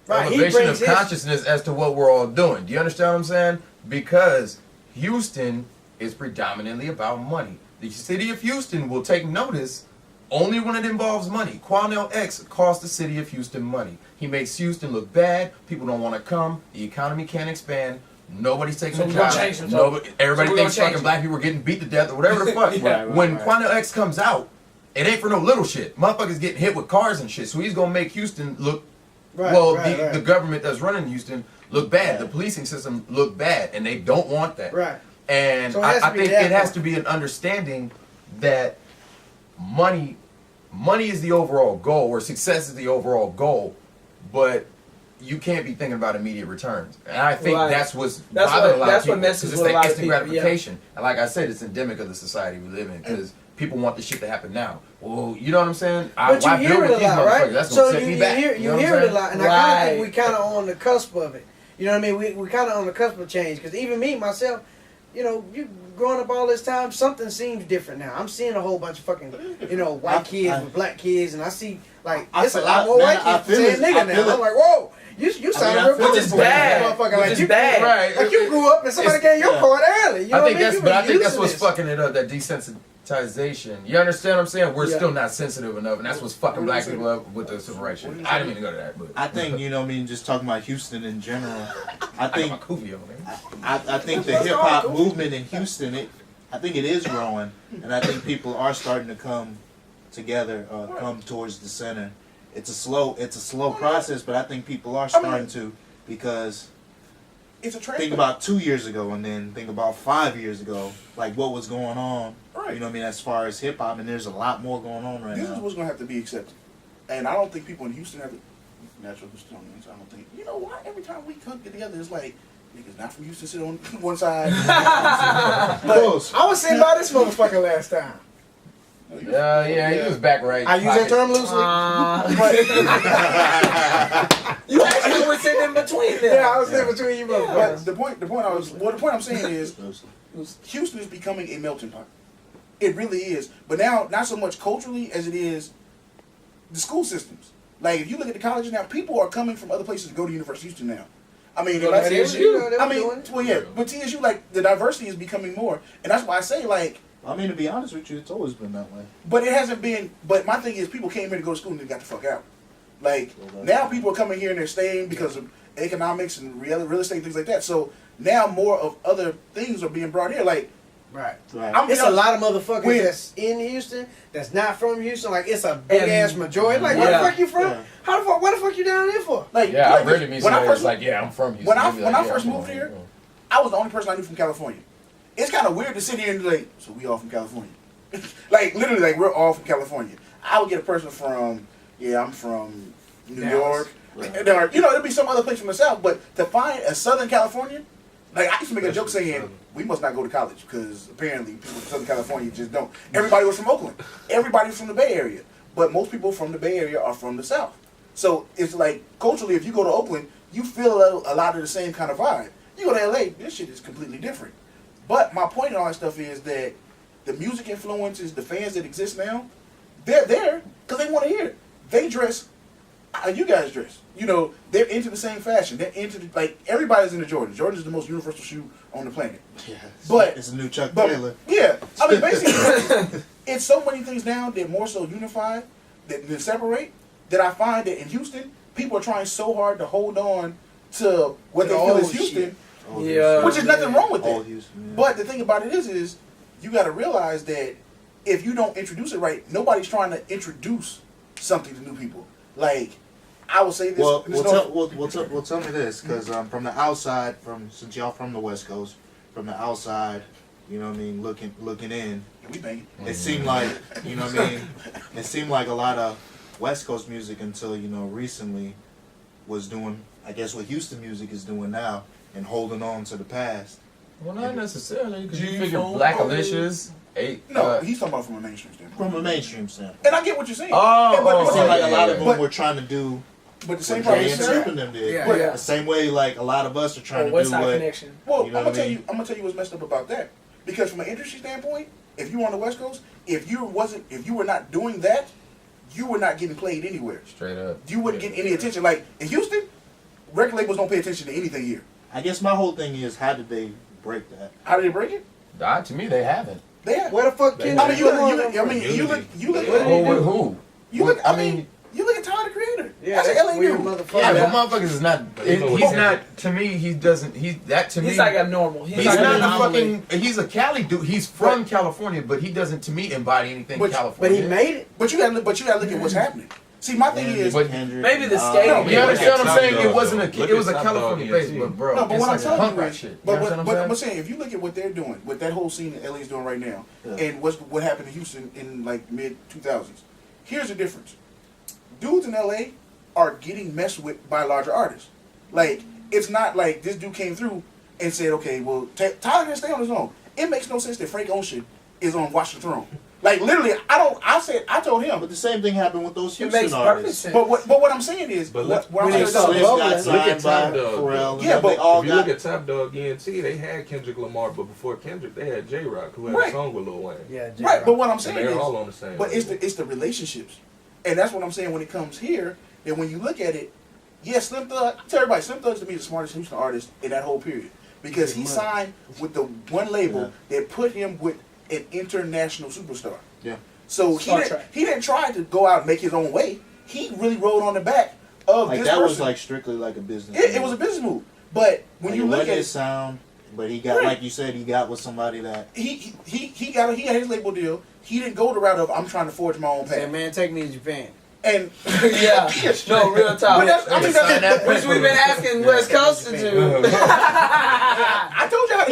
Right, he elevation brings of his- consciousness as to what we're all doing. Do you understand what I'm saying? Because Houston is predominantly about money. The city of Houston will take notice only when it involves money. Cornell X costs the city of Houston money. He makes Houston look bad. People don't want to come. The economy can't expand. Nobody's taking So a we're gonna job. change some Nobody, stuff. everybody So we're thinks gonna fucking change black people are getting beat to death or whatever the fuck. Right, When right. Cornell X comes out, it ain't for no little shit. Motherfuckers getting hit with cars and shit. So he's gonna make Houston look Right, the right. government that's running Houston look bad. The policing system look bad, and they don't want that. Right. And So it has I to be think that it has part. to be an understanding that money is the overall goal, or success is the overall goal, but you can't be thinking about immediate returns. And I think Right. that's what's That's bothering what- a lot that's of what people. messes 'cause with it's a lot of instant people, yeah. gratification. And like I said, it's endemic of the society we live in, because people want the shit to happen now. Well, you know what I'm saying? But Why you build hear it with a these lot, right? motherfuckers? That's So gonna set you me back. hear, know you what I'm hear it a saying? lot, and I kind of think Right. we kind of on the cusp of it. You know what I mean? We kind of on the cusp of change, because even me myself, you growing up all this time, something seems different now. I'm seeing a whole bunch of fucking, white kids with black kids, and I see like I it's a feel- lot more man, white I kids feel saying it. nigga I now. feel I'm it. like, whoa, you sounding I real feel good, it's bad. motherfucker. Which Like is you, bad. Right. like you grew up and somebody gave your card early. You know I what think I mean? that's, You but I been think that's using what's this. fucking it up. That desensitization. You understand what I'm saying? We're Yeah. still not sensitive enough, and that's what's fucking What black did you people up with the civil rights shit. I didn't mean to go to that, but I think just talking about Houston in general. I I got think my Kuvio, man. I think the hip hop movement in Houston, I think it is growing, and I think people are starting to come together, come towards the center. It's a slow process, but I think people are starting to, because It's a trend. think about 2 years ago, and then think about 5 years ago, like what was going on. Right. You know what I mean? As far as hip hop, and there's a lot more going on right This is now. what's going to have to be accepted. And I don't think people in Houston have natural Houstonians. I don't think. You know why? Every time we come together, it's like, niggas not from Houston sit on one side. Close. I was sitting by this motherfucker last time. Yeah, he was back right. I use that term loosely. You actually were sitting in between them. Yeah, I was sitting between you But motherfuckers. the point I'm saying is, Houston is becoming a melting pot. It really is. But now, not so much culturally as it is the school systems. Like, if you look at the colleges now, people are coming from other places to go to University of Houston now. I mean, Well, like that is TSU. you, they I were mean, doing it. well, yeah, but TSU, like, the diversity is becoming more, and that's why I say, like, I mean, to be honest with you, it's always been that way. but it hasn't been. But my thing is, people came here to go to school and they got the fuck out. Like now, people are coming here and they're staying because of economics and real estate and things like that. So now more of other things are being brought here. Like, Right. I'm It's a lot of motherfuckers When- that's in Houston that's not from Houston. Like it's a big ass majority. Like Yeah. where the fuck you from? Yeah. How the fuck? Where the fuck you down there for? Like, Yeah, like, I really mean when I somebody first that's like, yeah, I'm from Houston. when I- They'd be when I yeah, first I'm moved from here, I was the only person I knew from California. It's kind of weird to sit here and be like, so we all from California. Like literally, like we're all from California. I would get a person from, I'm from New Dallas. York. And, or, there'll be some other place from the South, but to find a Southern California, like I used to make a joke saying we must not go to college because apparently people from Southern California just don't. Everybody was from Oakland. Everybody was from the Bay Area, but most people from the Bay Area are from the South. So it's like culturally, if you go to Oakland, you feel a lot of the same kind of vibe. You go to LA, this shit is completely different. But my point in all that stuff is that the music influences, the fans that exist now, they're there because they want to hear it. They dress how you guys dress. They're into the same fashion. They're into like everybody's into Jordan. Jordan is the most universal shoe on the planet. Yeah, But it's a new Chuck But Taylor. yeah, I mean basically, it's so many things now that more so unified than separate. That I find that in Houston, people are trying so hard to hold on to what To they the feel is old Houston, shit. Old Yeah. Houston. which is nothing wrong with that. Old Houston, yeah. But the thing about it is you got to realize that if you don't introduce it right, nobody's trying to introduce something to new people. Like I will say this. Well, and it's tell me this, because from the outside, since y'all from the West Coast, from the outside, you know what I mean, looking in, we bang it. it seemed like, you know what I mean, it seemed like a lot of West Coast music until, recently was doing, I guess, what Houston music is doing now and holding on to the past. Well, not necessarily, because you G figure phone Black calls. Alicia's eight. No, he's talking about from a mainstream standpoint. From a mainstream standpoint. And I get what you're saying. Oh, It seemed like a lot of them But- were trying to do But the same what problem Jay is and Snoop and them did. Yeah, yeah. The same way, like, a lot of us are trying to West do Side what... Connection. Well, You know I'm what gonna I mean? tell you what's messed up about that. Because from an industry standpoint, if you were on the West Coast, if you were not doing that, you were not getting played anywhere. Straight up. You wouldn't get any attention. Like in Houston, record labels don't pay attention to anything here. I guess my whole thing is, how did they break that? How did they break it? To me, they haven't. They have. Where the fuck They- can I mean, you look. Lamar You come look. I from? mean, you look. You look. What did he Oh, do? with who? You look. I I mean, mean, you look at Tyler the Creator. Yeah, That's an LA weird dude. motherfucker. yeah, Yeah. but motherfuckers is not. But you know He's what- not. To me, he doesn't. That to me. He's like abnormal. He's He's like not an the anomaly. fucking. He's a Cali dude. He's from California, but he doesn't, to me, embody anything But But California. he made it. But you gotta look at what's happening. See, my thing is. but- Maybe the uh, scale. You Yeah, understand what I'm Top saying? Dog, It wasn't though. it was a Look at Top California Dog base, ENT. but bro, No, but it's what I'm like telling punk you rock is, shit. You but understand I'm what I'm saying? saying, if you look at what they're doing, what that whole scene that LA's doing right now, Yeah. and what happened in Houston in like mid 2000s, here's the difference. Dudes in LA are getting messed with by larger artists. Like it's not like this dude came through and said, okay, well Tyler didn't stay on his own. It makes no sense that Frank Ocean is on Watch the Throne. Like literally, I told him. But the same thing happened with those It Houston makes perfect artists. sense. But what I'm saying is, But what I'm when saying they is, saw Slick Look got at signed by Top Dog. Pharrell. and Yeah, they but all If you got look at Top Dog ENT, they had Kendrick Lamar, but before Kendrick, they had J Rock, who had Right. a song with Lil Wayne. Yeah, right. But what I'm And saying they're is, all on the same. but label. it's the relationships, and that's what I'm saying when it comes here. That when you look at it, yeah, Slim Thug. I tell everybody, Slim Thug's to me the smartest Houston artist in that whole period because he signed with the one label that put him with an international superstar. Yeah. So Star he Trek. didn't try to go out and make his own way. He really rode on the back of like this that person. was like strictly like a business. it was a business move. But when Like, you it look wasn't at his it, sound, but he got Right. like you said, he got with somebody that he had his label deal. He didn't go the route of I'm trying to forge my own Say, path. man, take me to Japan. And Yeah. No, real But talk. that's, I mean, that's, Which we've been asking West Coast to do. I told you how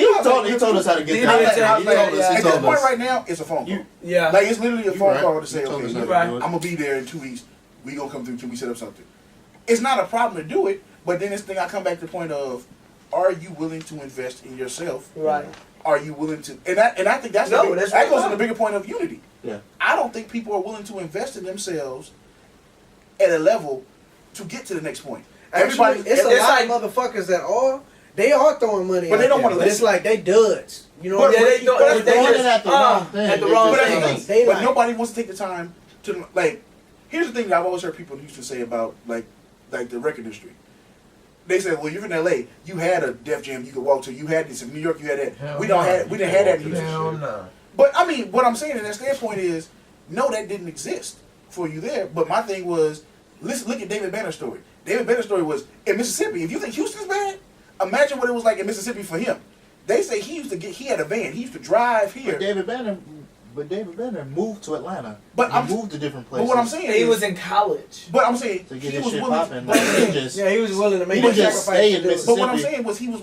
to he told us how to get He that. did tell He us, told us. yeah. He At this told point us. right now, it's a phone call. Yeah. Like it's literally a You phone right. call to say, He told okay, us you how to right. do it. I'm gonna be there in 2 weeks. We gonna come through 2 weeks, set up something. It's not a problem to do it, but then this thing I come back to the point of, are you willing to invest in yourself? Right. Are you willing to? And I think that's No, that's that right. goes to the bigger point of unity. Yeah. I don't think people are willing to invest in themselves at a level to get to the next point. Actually, it's a it's lot like- of motherfuckers that they are throwing money, But they out don't there, wanna but it's listen. like they duds. You know, But- what I Yeah, mean? they don't. but They doing just it at the wrong thing. at the They wrong But that's the thing. thing. They But like- nobody wants to take the time to like. Here's the thing that I've always heard people in Houston say about like the record industry. they said, well, you're from LA. You had a Def Jam you could walk to. You had this in New York. You had that. Hell We no. didn't have that in Houston. Hell no. But I mean, what I'm saying in that standpoint is, no, that didn't exist for you there. But my thing was, listen, look at David Banner's story. David Banner's story was in Mississippi. If you think Houston's bad, imagine what it was like in Mississippi for him. They say he had a van. He used to drive here. But David Banner moved to Atlanta. But he moved to different places. But what I'm saying He is, was in college. But I'm saying to get he his was shit willing. popping. But I'm saying- he was willing to make He the didn't just sacrifice stay to in do it. Mississippi. But what I'm saying was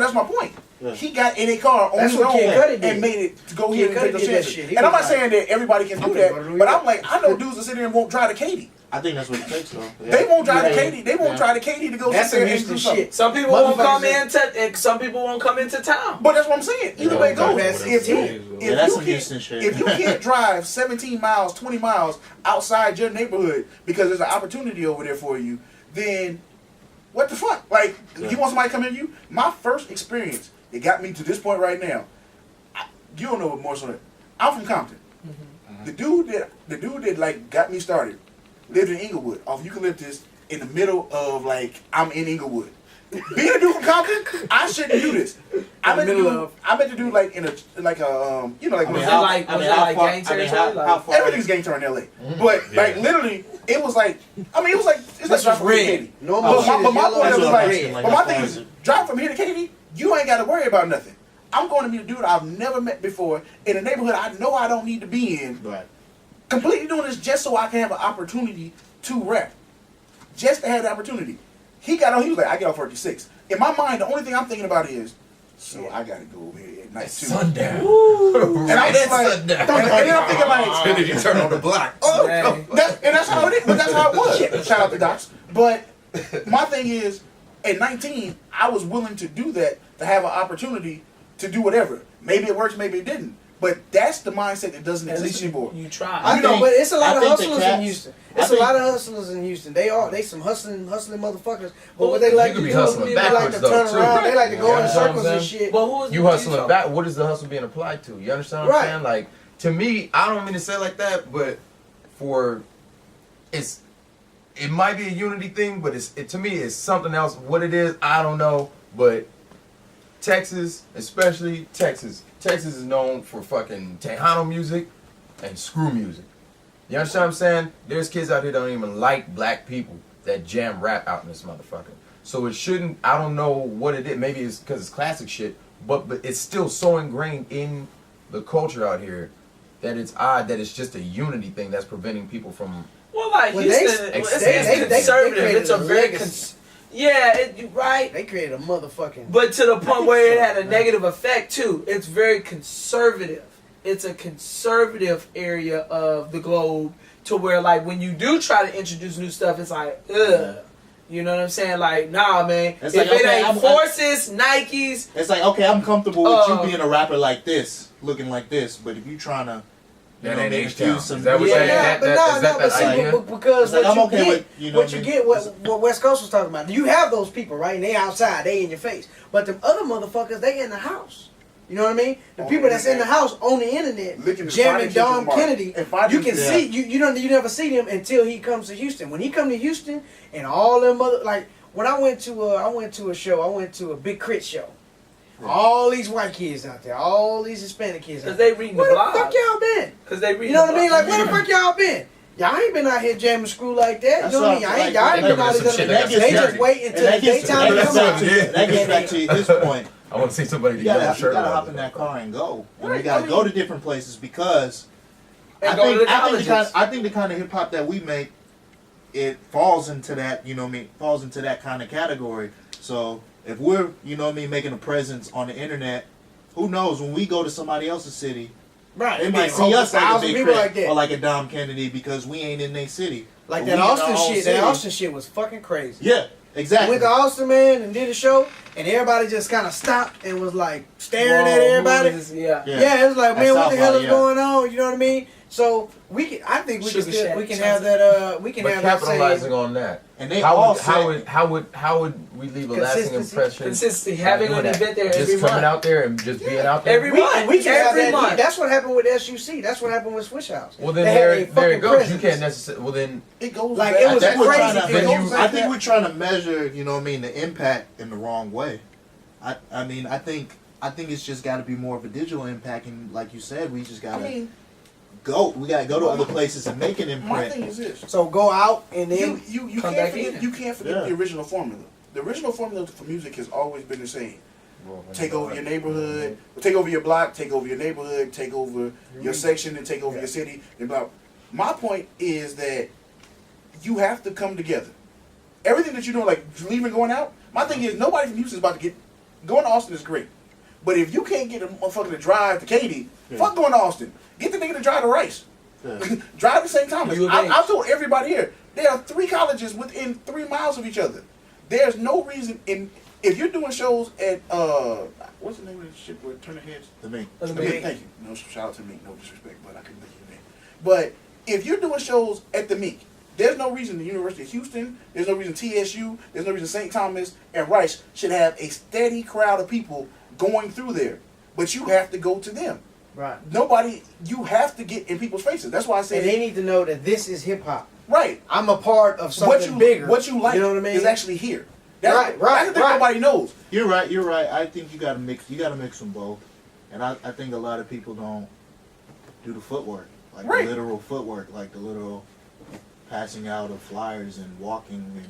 that's my point. Yeah. He got in a car on That's his what own Kid Cudi did. and made it to go Kid here and Cudi take those did that chances. shit. He And I'm was not like, saying that everybody can do I'm gonna that, go to New but York. I'm like, I know dudes that sit there and won't drive to Katy. I think that's what it takes, though. They won't drive to Yeah. Katy. They won't drive to Katy to go That's sit there some and Houston do something. shit. Some people won't come Motherfuckers into, and some people won't come into town. But that's what I'm saying. Either way it goes, That's if you Yeah, that's some can't- Houston shit. if you can't drive 17 miles, 20 miles outside your neighborhood because there's an opportunity over there for you, then what the fuck? Like, you want somebody to come in you? My first experience, it got me to this point right now. You don't know what more so. I'm from Compton. The dude that like got me started lived in Inglewood off eucalyptus in the middle of like I'm in Inglewood. Being a dude from Compton, I shouldn't do this. I met the dude like in a like a you know like Was it like gang territory? how far? everything's gang turn in LA. But like literally, it was like it's like This driving from was here to red. Katy. Normal shit But is my yellow, point that's was what like, I'm saying. but my thing is, driving from here to Katy, you ain't got to worry about nothing. I'm going to meet a dude I've never met before in a neighborhood I know I don't need to be in. Right. Completely doing this just so I can have an opportunity to rap. Just to have the opportunity. He got on, he was like, I get off work at 6. In my mind, the only thing I'm thinking about is, so I gotta go over here at night too. Sundown. And I'm just like, Sundown. and then I'm thinking like, As soon as you turn on the block. Oh, Dang. that's how it is, but that's how it was. Shout out to Docs. But my thing is, at 19, I was willing to do that, to have an opportunity to do whatever. Maybe it works, maybe it didn't. But that's the mindset that doesn't At exist least anymore. you try. I know, but it's a lot of I think the hustlers in cats- Houston. I It's a think- lot of hustlers in Houston. They some hustling motherfuckers. But what they like You to could be do, hustling they like backwards, to though, turn too. around. They like to go You in understand circles what I'm and saying? shit. But who is You hustling back. What is the hustle being applied to? You understand what I'm Right. saying? Like, to me, I don't mean to say it like that, but it might be a unity thing, but to me it's something else. What it is, I don't know. But Texas, especially Texas is known for fucking Tejano music and screw music. You understand what I'm saying? There's kids out here that don't even like black people that jam rap out in this motherfucker. So it shouldn't, I don't know what it is. Maybe it's because it's classic shit, but it's still so ingrained in the culture out here that it's odd that it's just a unity thing that's preventing people from. Well, like Well, Houston, they it's conservative. created It's a a very legacy. right. They created a motherfucking. But to the point where it had a negative effect too. It's very conservative. It's a conservative area of the globe to where like when you do try to introduce new stuff, it's like ugh. You know what I'm saying? Like, nah, man. It's If like, it okay, ain't Forces, Nikes, It's like, okay, I'm comfortable with you being a rapper like this, looking like this, but if you trying to, That ain't infuse H-Town. some- Is that what Yeah, you're saying? but Is that but see, idea? because It's like, what I'm you okay get, with, you know what what you I get, mean? what West Coast was talking about. You have those people, right? And they outside, they in your face. But the other motherfuckers, they in the house. You know what I mean? The On people the that's in the internet. house on the internet, Licking the jamming finest Dom into the market. Kennedy. And finding- You can Yeah. see you never see them until he comes to Houston. When he come to Houston, and all them other like when I went to a show, I went to a Big Crit show. All these white kids out there, all these Hispanic kids out because there. they reading Where the the blog. fuck y'all been? Because they reading You know the what I mean? blog. Like, where the fuck y'all been? Y'all ain't been out here jamming screw like that. That's You know what I mean? what I'm Y'all ain't like, been out some here. shit that They gets just dirty. wait And until that the gets, daytime that come gets out. back to that gets back to this point. I want to see somebody You get gotta, a shirt. hop in that car and go. And Right, you gotta I go mean- to different places because And I go to think, the I, think the kind, colleges. I think the kind of hip hop that we make, it falls into that, you know what I mean, falls into that kind of category. So if we're, you know what I mean, making a presence on the internet, who knows, when we go to somebody else's city, Right. they It might might see us like a 1,000 Big people Crit like that. or like a Dom Kennedy because we ain't in their city. Like But that we in our Austin own shit. city. That Austin shit was fucking crazy. Yeah, I exactly. went to Austin, man, and did a show, and everybody just kind of stopped and was like staring Whoa, at everybody. who is this? Yeah. Yeah, it was like, At man, what the South hell by, is yeah. going on? You know what I mean? So I think we Sugar can Shack, we can something. have that. We can But have that capitalizing same on that, And they how all would we leave a lasting Consistency. impression? Consistency, having doing an that? event there Just every coming month. out there and just being out there. Every month. we can have Every that. month. That's what happened with SUC. That's what happened with Swish House. Well, then They had there a it fucking goes. You presence. can't necessarily. Well, then It goes Like, back. it was I think we're crazy. trying to- It goes I like think that. we're trying to measure, you know what I mean, the impact in the wrong way. I mean, I think it's just got to be more of a digital impact, and like you said, we just got I to mean, we got to go to other places and make an my imprint. thing is this. So go out and then You come can't back forget in. you can't forget Yeah. the original formula. The original formula for music has always been the same. Take over your neighborhood, take over your block, take over your neighborhood, take over your section, and take over your city. And blah. My point is that you have to come together. Everything that you know, like leaving, going out. My thing is nobody from Houston is about to get going to Austin is great, but if you can't get a motherfucker to drive to Katy, fuck going to Austin. Get the nigga to drive to Rice. Yeah. Drive to St. Thomas. U of H. I told everybody here there are 3 colleges within 3 miles of each other. There's no reason if you're doing shows at what's the name of the shit where Turner Heads? The me. The Meek, thank you. No shout out to Meek, no disrespect, but I couldn't think of your name. But if you're doing shows at the Meek, there's no reason the University of Houston, there's no reason TSU, there's no reason St. Thomas and Rice should have a steady crowd of people going through there. But you have to go to them. right. You have to get in people's faces. That's why I And said they need to know that this is hip hop. right. I'm a part of something bigger. What you like You know what I mean? is actually here. Right, That's the thing nobody knows. You're right. You're right. I think you got to mix them both, and I think a lot of people don't do the footwork, like Right. the literal footwork, like the literal passing out of flyers and walking and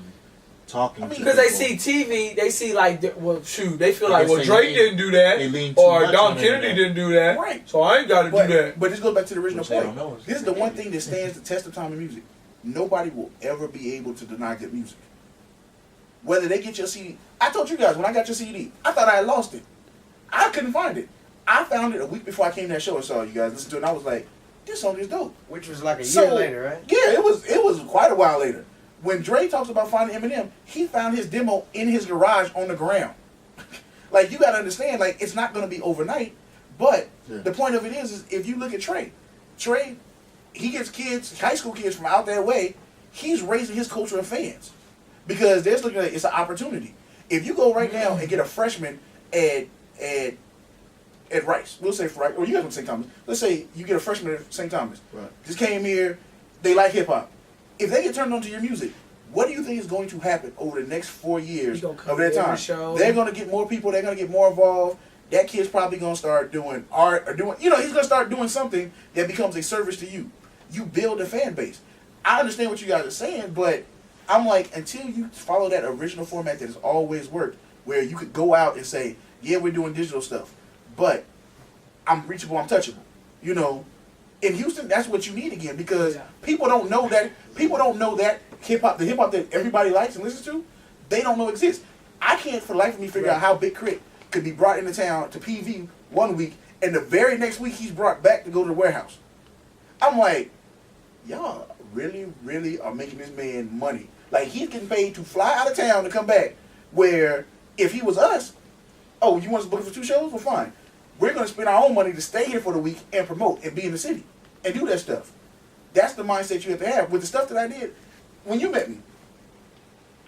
talking. I mean, to Because they people. see TV, they see like, well, shoot, they feel I like, guess well, they Drake lean- didn't do that, they lean too or much Don on Kennedy that. didn't do that, Right. so I ain't got to do that. But this goes back to the original Which they point. don't know. This is the one thing that stands the test of time in music. Nobody will ever be able to deny good music. Whether they get your CD. I told you guys, when I got your CD, I thought I had lost it. I couldn't find it. I found it a week before I came to that show and saw you guys listen to it, and I was like, this song is dope. Which was like a year So, later, right? Yeah, it was quite a while later. When Dre talks about finding Eminem, he found his demo in his garage on the ground. Like, you gotta understand, like, it's not gonna be overnight, but Yeah. the point of it is if you look at Trey, he gets kids, high school kids from out that way, he's raising his culture of fans. Because they're looking at it, it's an opportunity. If you go right now and get a freshman at Rice, we'll say for Rice, or you guys went to St. Thomas. Let's say you get a freshman at St. Thomas. Right. Just came here, they like hip hop. If they get turned on to your music, what do you think is going to happen over the next 4 years You gonna come of their to every time? show. They're going to get more people. They're going to get more involved. That kid's probably going to start doing art or doing, he's going to start doing something that becomes a service to you. You build a fan base. I understand what you guys are saying, but I'm like, until you follow that original format that has always worked, where you could go out and say, yeah, we're doing digital stuff, but I'm reachable, I'm touchable. In Houston, that's what you need again, because people don't know that. People don't know that hip hop, the hip hop that everybody likes and listens to, they don't know exists. I can't for the life of me figure out how Big Crit could be brought into town to PV one week, and the very next week he's brought back to go to the warehouse. I'm like, y'all really, really are making this man money. Like, he's getting paid to fly out of town to come back. Where if he was us, oh, you want us to book it for 2 shows? Well, fine. We're going to spend our own money to stay here for the week and promote and be in the city and do that stuff. That's the mindset you have to have. With the stuff that I did, when you met me,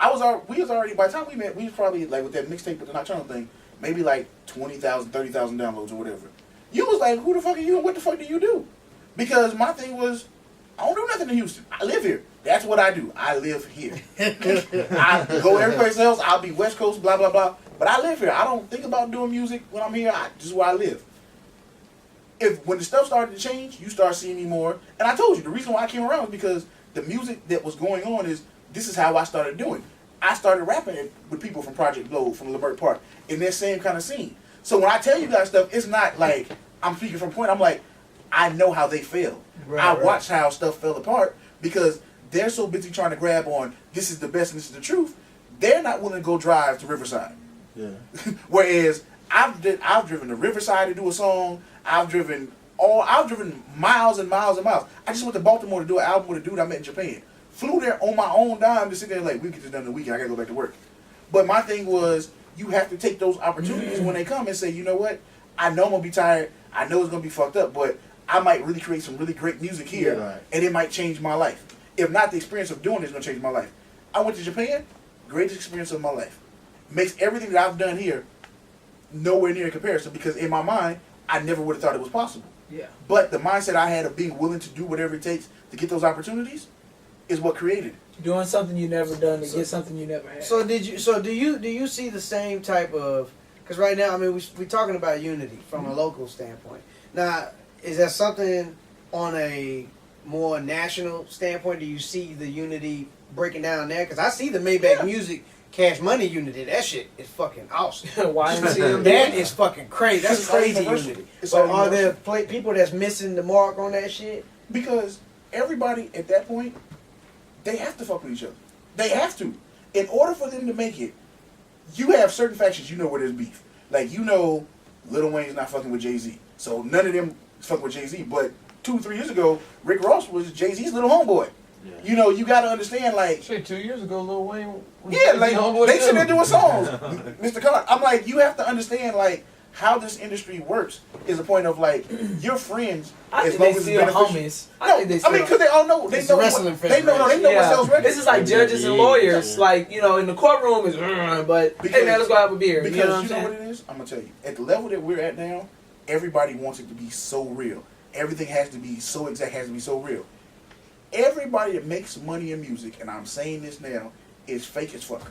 we was already, by the time we met, we was probably, like, with that mixtape with the Nocturnal thing, maybe like 20,000, 30,000 downloads or whatever. You was like, who the fuck are you and what the fuck do you do? Because my thing was, I don't do nothing in Houston. I live here. That's what I do. I live here. I go every place else. I'll be West Coast, blah, blah, blah. But I live here. I don't think about doing music when I'm here. This is where I live. When the stuff started to change, you start seeing me more. And I told you, the reason why I came around was because the music that was going on this is how I started doing. I started rapping with people from Project Globe, from Lambert Park, in that same kind of scene. So when I tell you guys stuff, it's not like I'm speaking from point. I'm like, I know how they feel. I watched how stuff fell apart because they're so busy trying to grab on this is the best and this is the truth. They're not willing to go drive to Riverside. Yeah. Whereas I've driven to Riverside to do a song. I've driven miles and miles and miles. I just went to Baltimore to do an album with a dude I met in Japan. Flew there on my own dime to sit there like, we get this done in a week. I gotta go back to work. But my thing was, you have to take those opportunities when they come and say, you know what? I know I'm gonna be tired. I know it's gonna be fucked up, but I might really create some really great music here, Yeah, right. and it might change my life. If not, the experience of doing it is going to change my life. I went to Japan, greatest experience of my life. Makes everything that I've done here nowhere near in comparison, because in my mind, I never would have thought it was possible. Yeah. But the mindset I had of being willing to do whatever it takes to get those opportunities is what created it. Doing something you never done to get something you never had. So do you see the same type of? Because right now, I mean, we're talking about unity from a local standpoint. Now, is that something on a more national standpoint? Do you see the unity breaking down there? Because I see the Maybach Music Cash Money unity. That shit is fucking awesome. YMCA. That is fucking crazy. That's It's crazy universal. unity. It's But all are there universal. people that's missing the mark on that shit? Because everybody at that point, they have to fuck with each other. They have to. In order for them to make it, you have certain factions you know where there's beef. Like, you know Lil Wayne's not fucking with Jay-Z. So none of them fuck with Jay-Z. But 2-3 years ago, Rick Ross was Jay-Z's little homeboy. Yeah. You know, you got to understand, like, Shit, 2 years ago, Lil Wayne was yeah, Jay-Z like, homeboy they too. sit there doing songs. Mr. Carr, I'm like, you have to understand, like, how this industry works is a point of, like, your friends, I as think long they as still it's beneficial. homies. No, I think they still. because they all know. They It's know a wrestling what, they know what yeah. sells records. This is like judges and lawyers. Like, you know, in the courtroom is, but hey Because- man, let's go have a beer. Because You know what I'm you know saying? what it is? I'm gonna tell you. At the level that we're at now, everybody wants it to be so real. Everything has to be so exact, has to be so real. Everybody that makes money in music, and I'm saying this now, is fake as fuck.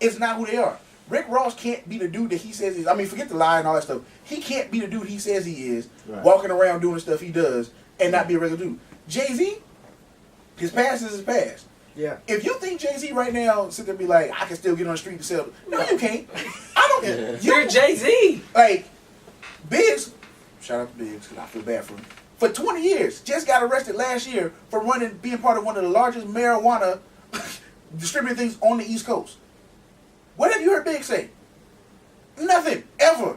It's not who they are. Rick Ross can't be the dude that he says he is. I mean, forget the lie and all that stuff. He can't be the dude he says he is, Right. walking around doing the stuff he does, and not be a regular dude. Jay-Z, his past is his past. Yeah. If you think Jay-Z right now sit there and be like, I can still get on the street to sell, no, you can't. I don't care. You're Jay-Z. Like, Biggs, shout out to Biggs, because I feel bad for him. For 20 years, just got arrested last year for being part of one of the largest marijuana distributing things on the East Coast. What have you heard Biggs say? Nothing, ever.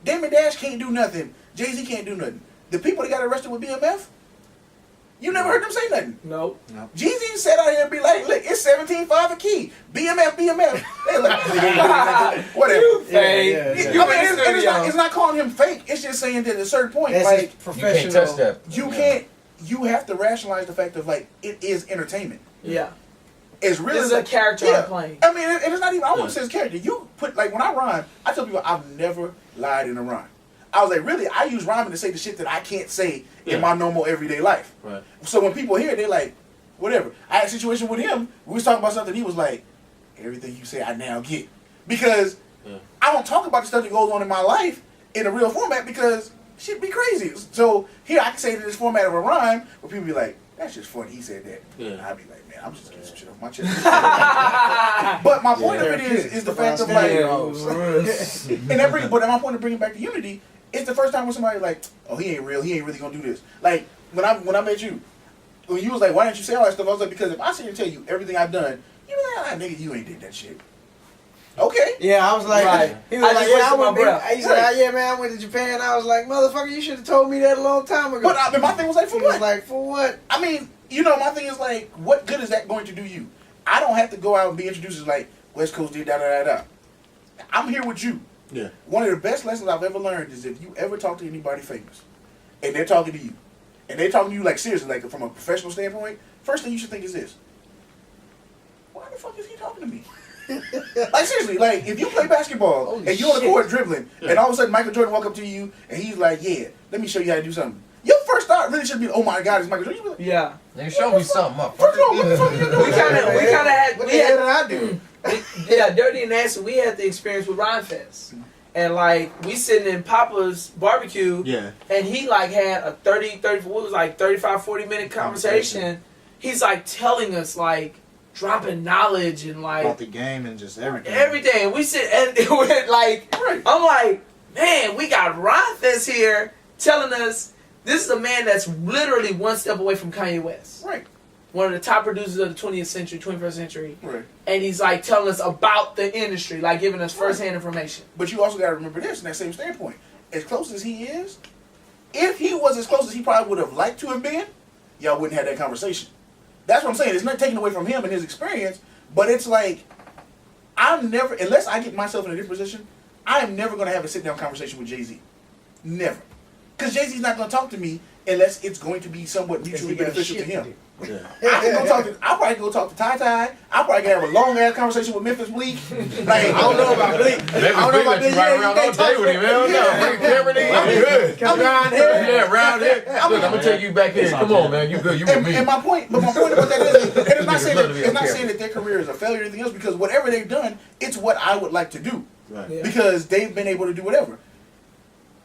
Damon Dash can't do nothing. Jay-Z can't do nothing. The people that got arrested with BMF, you never heard them say nothing. Nope. Jeezy sat out here and be like, look, it's 17.5 a key. BMF. They like, whatever. You fake. Yeah, yeah, You I mean, in the studio. it's not calling him fake. It's just saying that at a certain point, That's like, his You professional. can't touch that. you can't, you have to rationalize the fact of, like, it is entertainment. Yeah. It's really This is a character I'm playing. I mean, and it's not even, I wouldn't say it's character. You put, like, when I rhyme, I tell people I've never lied in a rhyme. I was like, really? I use rhyming to say the shit that I can't say in my normal everyday life. Right. So when people hear it, they're like, whatever. I had a situation with him. We was talking about something. He was like, everything you say, I now get. Because I don't talk about the stuff that goes on in my life in a real format because shit be crazy. So here I can say it in this format of a rhyme where people be like, that's just funny. He said that. Yeah. And I'd be like, man, I'm just getting some shit off my chest. But my point of it is the fact of like, but my point of bringing back the unity, it's the first time when somebody like, oh, he ain't real, he ain't really gonna do this. Like when I met you, when you was like, why didn't you say all that stuff? I was like, because if I sit here and tell you everything I've done, you be like, ah, nigga, you ain't did that shit. Okay. Yeah, I was like, Right. he was I like, just yeah, I wasted my went. breath. He said, Right. yeah, man, I went to Japan. I was like, motherfucker, you should have told me that a long time ago. But my thing was like, for he was what? like, for what? I mean, you know, my thing is like, what good is that going to do you? I don't have to go out and be introduced as like, Wes Coas did da da da da. I'm here with you. Yeah. One of the best lessons I've ever learned is if you ever talk to anybody famous, and they're talking to you, and they're talking to you like seriously, like from a professional standpoint, first thing you should think is this: why the fuck is he talking to me? Like seriously, like if you play basketball Holy and you're on the shit. court dribbling, and all of a sudden Michael Jordan walk up to you and he's like, "Yeah, let me show you how to do something." Your first thought really should be, "Oh my God, it's Michael Jordan." You be like, Yeah. Nigga, show me something, First of all, what the fuck are you motherfucker. doing? We kind of had, What we the hell had, did I do? yeah, Dirty and Nasty, we had the experience with Rhyme Fest. And like, we sitting in Papa's barbecue, Yeah. and he like had a 35, 40 minute conversation. He's like telling us like, dropping knowledge and like, About the game and just everything. everything. We sit and we're like, Right. I'm like, man, we got Rhyme Fest here telling us this is a man that's literally one step away from Kanye West. Right, One of the top producers of the 20th century, 21st century. right. And he's like telling us about the industry, like giving us first-hand information. But you also got to remember this in that same standpoint. As close as he is, if he was as close as he probably would have liked to have been, y'all wouldn't have that conversation. That's what I'm saying. It's not taken away from him and his experience, but it's like, I'm never, unless I get myself in a different position, I am never going to have a sit-down conversation with Jay-Z. Never. Because Jay-Z's not going to talk to me unless it's going to be somewhat mutually he got beneficial to shit to him. do. Yeah. I'll probably go talk to Ty Ty. I'll probably have a long ass conversation with Memphis Bleak. Like, I don't know about Bleak. Maybe I don't know about you Bleak. ride around all day with him. Hell no. Cameron, I'm good. Come around here. Yeah, around here. Look, I'm gonna take you back in. Come on, man. You good? You with me? And my point about that is, and it's not Niggas saying love to be that, it's on not camera. saying that their career is a failure or anything else, because whatever they've done, it's what I would like to do. Right. Yeah. Because they've been able to do whatever.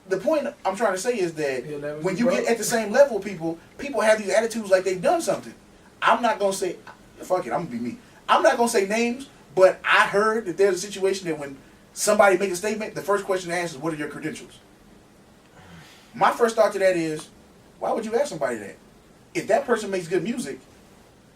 The point I'm trying to say is that You'll never when be you broke. get at the same level, people have these attitudes like they've done something. I'm not gonna say, fuck it, I'm gonna be me. I'm not gonna say names, but I heard that there's a situation that when somebody makes a statement, the first question to ask is, what are your credentials? My first thought to that is, why would you ask somebody that? If that person makes good music,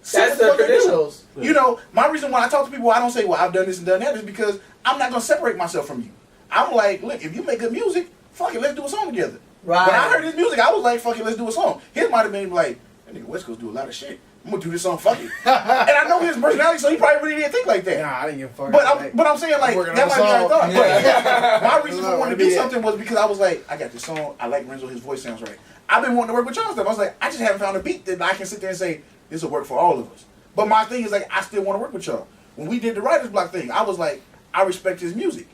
say That's what the their fuck they're doing. credentials. You know, my reason when I talk to people, I don't say, well, I've done this and done that, is because I'm not gonna separate myself from you. I'm like, look, if you make good music, fuck it, let's do a song together. Right. When I heard his music, I was like, fuck it, let's do a song. His might have been like, that nigga Wes Coas do a lot of shit. I'm gonna do this song, fuck it. And I know his personality, so he probably really didn't think like that. Nah, I didn't give a fuck. But I'm saying, like, working that on might a be our song. thought. Yeah. But my reason for Look, wanting to be do it. something was because I was like, I got this song, I like Renzo, his voice sounds right. I've been wanting to work with Jon stuff. I was like, I just haven't found a beat that I can sit there and say, this will work for all of us. But my thing is, like, I still want to work with y'all. When we did the writer's block thing, I was like, I respect his music.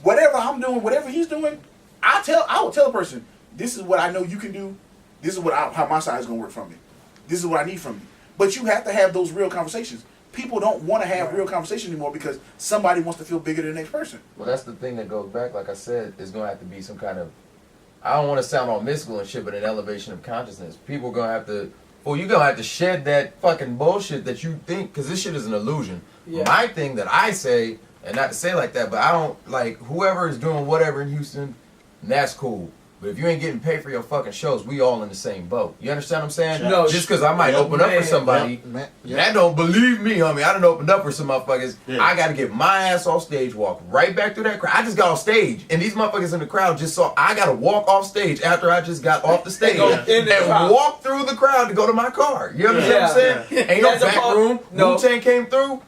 Whatever I'm doing, whatever he's doing, I will tell a person, this is what I know you can do. This is how my side is going to work from it. This is what I need from you. But you have to have those real conversations. People don't want to have real conversations anymore because somebody wants to feel bigger than the next person. Well, that's the thing that goes back. Like I said, it's gonna have to be some kind of. I don't want to sound all mystical and shit, but an elevation of consciousness. People gonna have to. Well, you're gonna have to shed that fucking bullshit that you think, because this shit is an illusion. Yeah. My thing that I say, and not to say like that, but I don't like whoever is doing whatever in Houston. That's cool. But if you ain't getting paid for your fucking shows, we all in the same boat. You understand what I'm saying? No, Just because I might open up for somebody, that don't believe me, homie. I done opened up for some motherfuckers. Yeah. I got to get my ass off stage, walk right back through that crowd. I just got off stage, and these motherfuckers in the crowd just saw I got to walk off stage after I just got off the stage Go in the crowd. and walk through the crowd to go to my car. You understand what I'm saying? Ain't no That's a back part- room. no. Wu-Tang came through.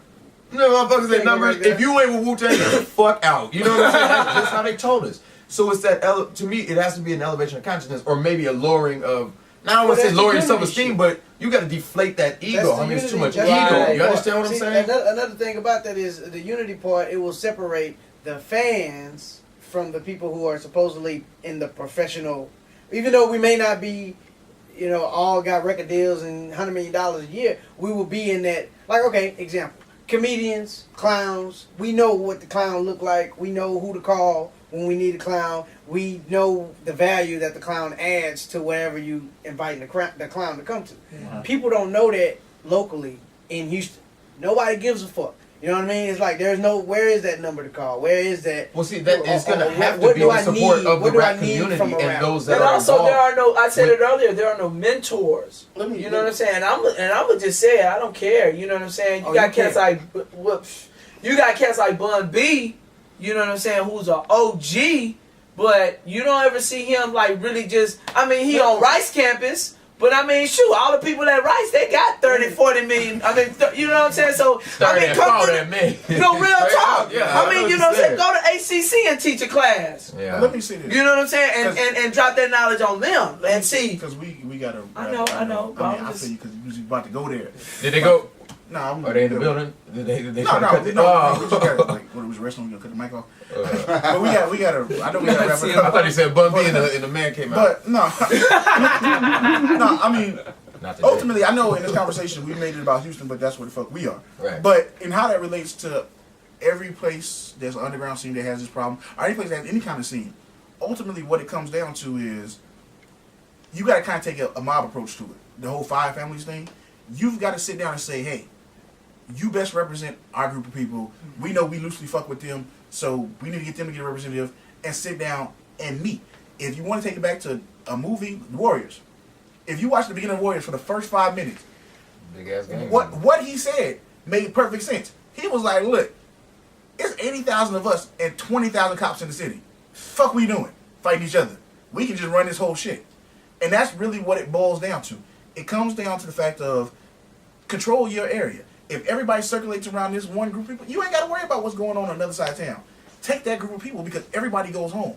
No motherfuckers that numbers. right there. If you ain't with Wu-Tang, get the fuck out. You know what I'm saying? That's how they told us. So it's that, to me, it has to be an elevation of consciousness, or maybe a lowering of, now I don't want to say that's the lowering unity self-esteem, shit. but you got to deflate that ego. I mean, it's too much ego. Right. You understand what I'm See, saying? Another thing about that is the unity part. It will separate the fans from the people who are supposedly in the professional. Even though we may not be, all got record deals and $100 million a year, we will be in that. Like, okay, example: comedians, clowns. We know what the clown look like. We know who to call when we need a clown. We know the value that the clown adds to wherever you inviting the clown to come to. People don't know that locally in Houston. Nobody gives a fuck. You know what I mean? It's like where is that number to call? Where is that? Well, see, that is going to have to what be do the I support need? of the What do I rap need community from a and rapper? those that And are also, involved. there are no. I said it earlier. There are no mentors. You know what I'm saying? I'm gonna just say it. I don't care. You know what I'm saying? You got cats like you got cats like Bun B. You know what I'm saying? Who's an OG, but you don't ever see him like really just. I mean, he on Rice campus. But I mean, shoot, all the people at Rice, they got 30, 40 million. I mean, you know what I'm saying? So, I mean, come to real talk. Yeah, I mean, you know what I'm saying? Go to ACC and teach a class. Yeah. Let me see this. You know what I'm saying? And drop that knowledge on them and see. Because we got to. I know. I but mean, I'm I just- feel you because you was about to go there. Did they go? No, I'm Are they in the building? Did they No, try to cut the... we Oh. just got like when it was wrestling, we gonna cut the mic off. But we got to. I know we got to wrap it I up. thought he said Bun B and the man came out. But no, no. I mean, Not today. ultimately, I know in this conversation we made it about Houston, but that's where the fuck we are. Right. But in how that relates to every place there's an underground scene that has this problem, or any place that has any kind of scene, ultimately what it comes down to is you got to kind of take a mob approach to it. The whole Five Families thing. You've got to sit down and say, hey, you best represent our group of people. We know we loosely fuck with them, so we need to get them to get a representative and sit down and meet. If you want to take it back to a movie, Warriors. If you watch the beginning of Warriors for the first 5 minutes, Big ass game. what he said made perfect sense. He was like, look, it's 80,000 of us and 20,000 cops in the city. Fuck we doing? Fighting each other. We can just run this whole shit. And that's really what it boils down to. It comes down to the fact of control your area. If everybody circulates around this one group of people, you ain't got to worry about what's going on the other side of town. Take that group of people because everybody goes home.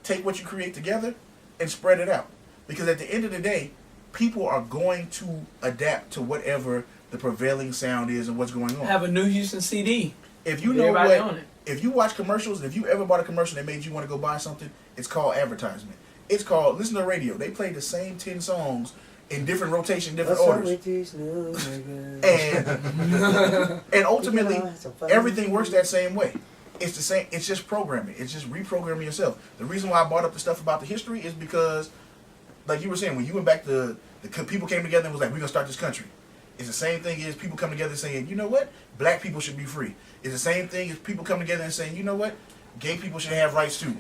Take what you create together and spread it out. Because at the end of the day, people are going to adapt to whatever the prevailing sound is and what's going on. Have a new Houston CD. If you know Everybody what, on it. if you watch commercials, if you ever bought a commercial that made you want to go buy something, it's called advertisement. It's called, listen to the radio. They play the same 10 songs in different rotation, different orders. And ultimately, everything works that same way. It's the same. It's just programming. It's just reprogramming yourself. The reason why I brought up the stuff about the history is because, like you were saying, when you went back to the people came together and was like, we're going to start this country. It's the same thing as people come together saying, you know what? Black people should be free. It's the same thing as people come together and saying, you know what? Gay people should have rights too.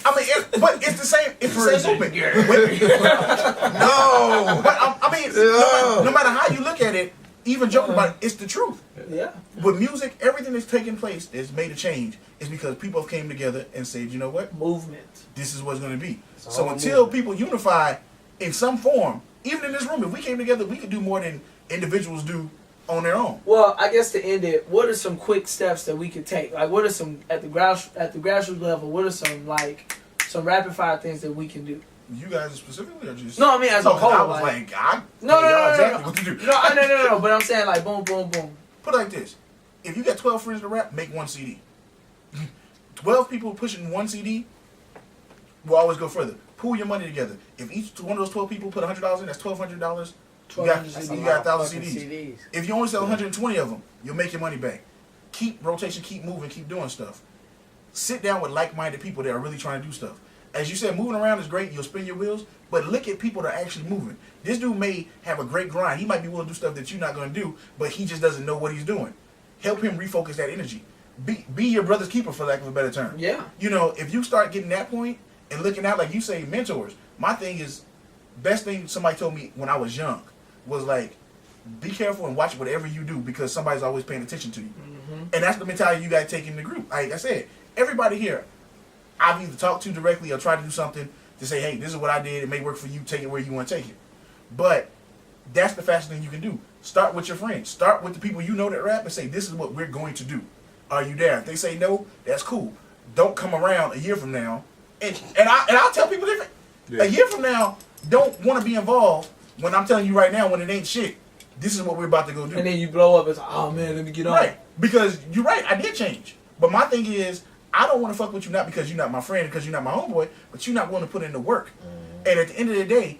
I mean, but it's the same. It's the same movement. No, but I mean, no matter how you look at it, even joking about it, it's the truth. Yeah. With music, everything that's taking place that's made a change is because people have came together and said, you know what? Movement. This is what's going to be. So until people unify in some form, even in this room, if we came together, we could do more than individuals do on their own. Well, I guess to end it, what are some quick steps that we could take? Like, what are some at the grassroots level? What are some rapid fire things that we can do? You guys specifically, or just No, I mean as a whole. I was like, no, exactly what to do. No. But I'm saying like boom, boom, boom. Put it like this: if you got 12 friends to rap, make one CD. 12 people pushing one CD will always go further. Pool your money together. If each one of those 12 people put $100 in, that's $1,200. You got 1,000 CDs. If you only sell 120 of them, you'll make your money back. Keep rotation, keep moving, keep doing stuff. Sit down with like-minded people that are really trying to do stuff. As you said, moving around is great. You'll spin your wheels, but look at people that are actually moving. This dude may have a great grind. He might be willing to do stuff that you're not going to do, but he just doesn't know what he's doing. Help him refocus that energy. Be your brother's keeper, for lack of a better term. Yeah. You know, if you start getting that point and looking out, like you say, mentors. My thing is, best thing somebody told me when I was young was like, be careful and watch whatever you do because somebody's always paying attention to you. Mm-hmm. And that's the mentality you got to take in the group. Like I said, everybody here, I've either talked to directly or tried to do something to say, hey, this is what I did. It may work for you. Take it where you want to take it. But that's the fastest thing you can do. Start with your friends. Start with the people you know that rap and say, this is what we're going to do. Are you there? If they say no, that's cool. Don't come around a year from now. And I'll tell people different. Yeah. A year from now, don't want to be involved when I'm telling you right now when it ain't shit. This is what we're about to go do. And then you blow up. It's like, oh man, let me get on. Right. Because you're right. I did change. But my thing is, I don't want to fuck with you not because you're not my friend, because you're not my homeboy, but you're not willing to put in the work. And at the end of the day,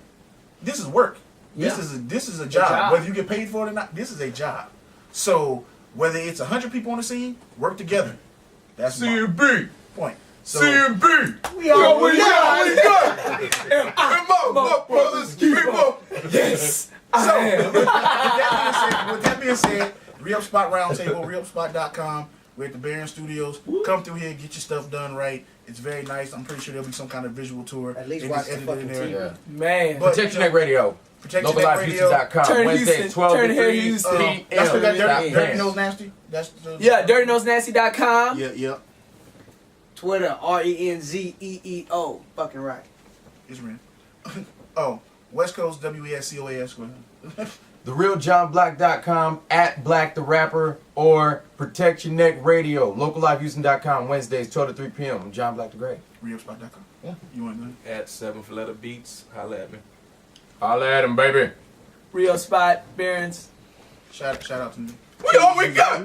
this is work. Yeah. This is a job. Whether you get paid for it or not, this is a job. So whether it's 100 people on the scene, work together. That's CMB. Point. So, CMB. We are. And my brothers keep up. Yes. So with that being said, Re-Up Spot Roundtable, reupspot.com. We're at the Barron Studios. Come through here, get your stuff done right. It's very nice. I'm pretty sure there'll be some kind of visual tour. At least watch the fucking TV. Yeah. Man. But, Protection Neck Radio. LocalLiveHouston.com. Wednesday, 12 to 3 p.m. That's still got Dirty Nose Nasty. That's the, DirtyNoseNasty.com. Yeah. Twitter, RENZEEO. Fucking right. It's Ren. Oh, West Coast, WESCOAS. TheRealJonBlack.com, at Black the Rapper, or Protection Neck Radio, LocalLiveHouston.com, Wednesdays, 12 to 3 p.m. I'm Jon Black the Great. ReupSpot.com. Yeah. You want to do it? At 7 for Letter Beats. Holla at me. Holla at him, baby. Real Spot, Barron's. Shout out to me. We got.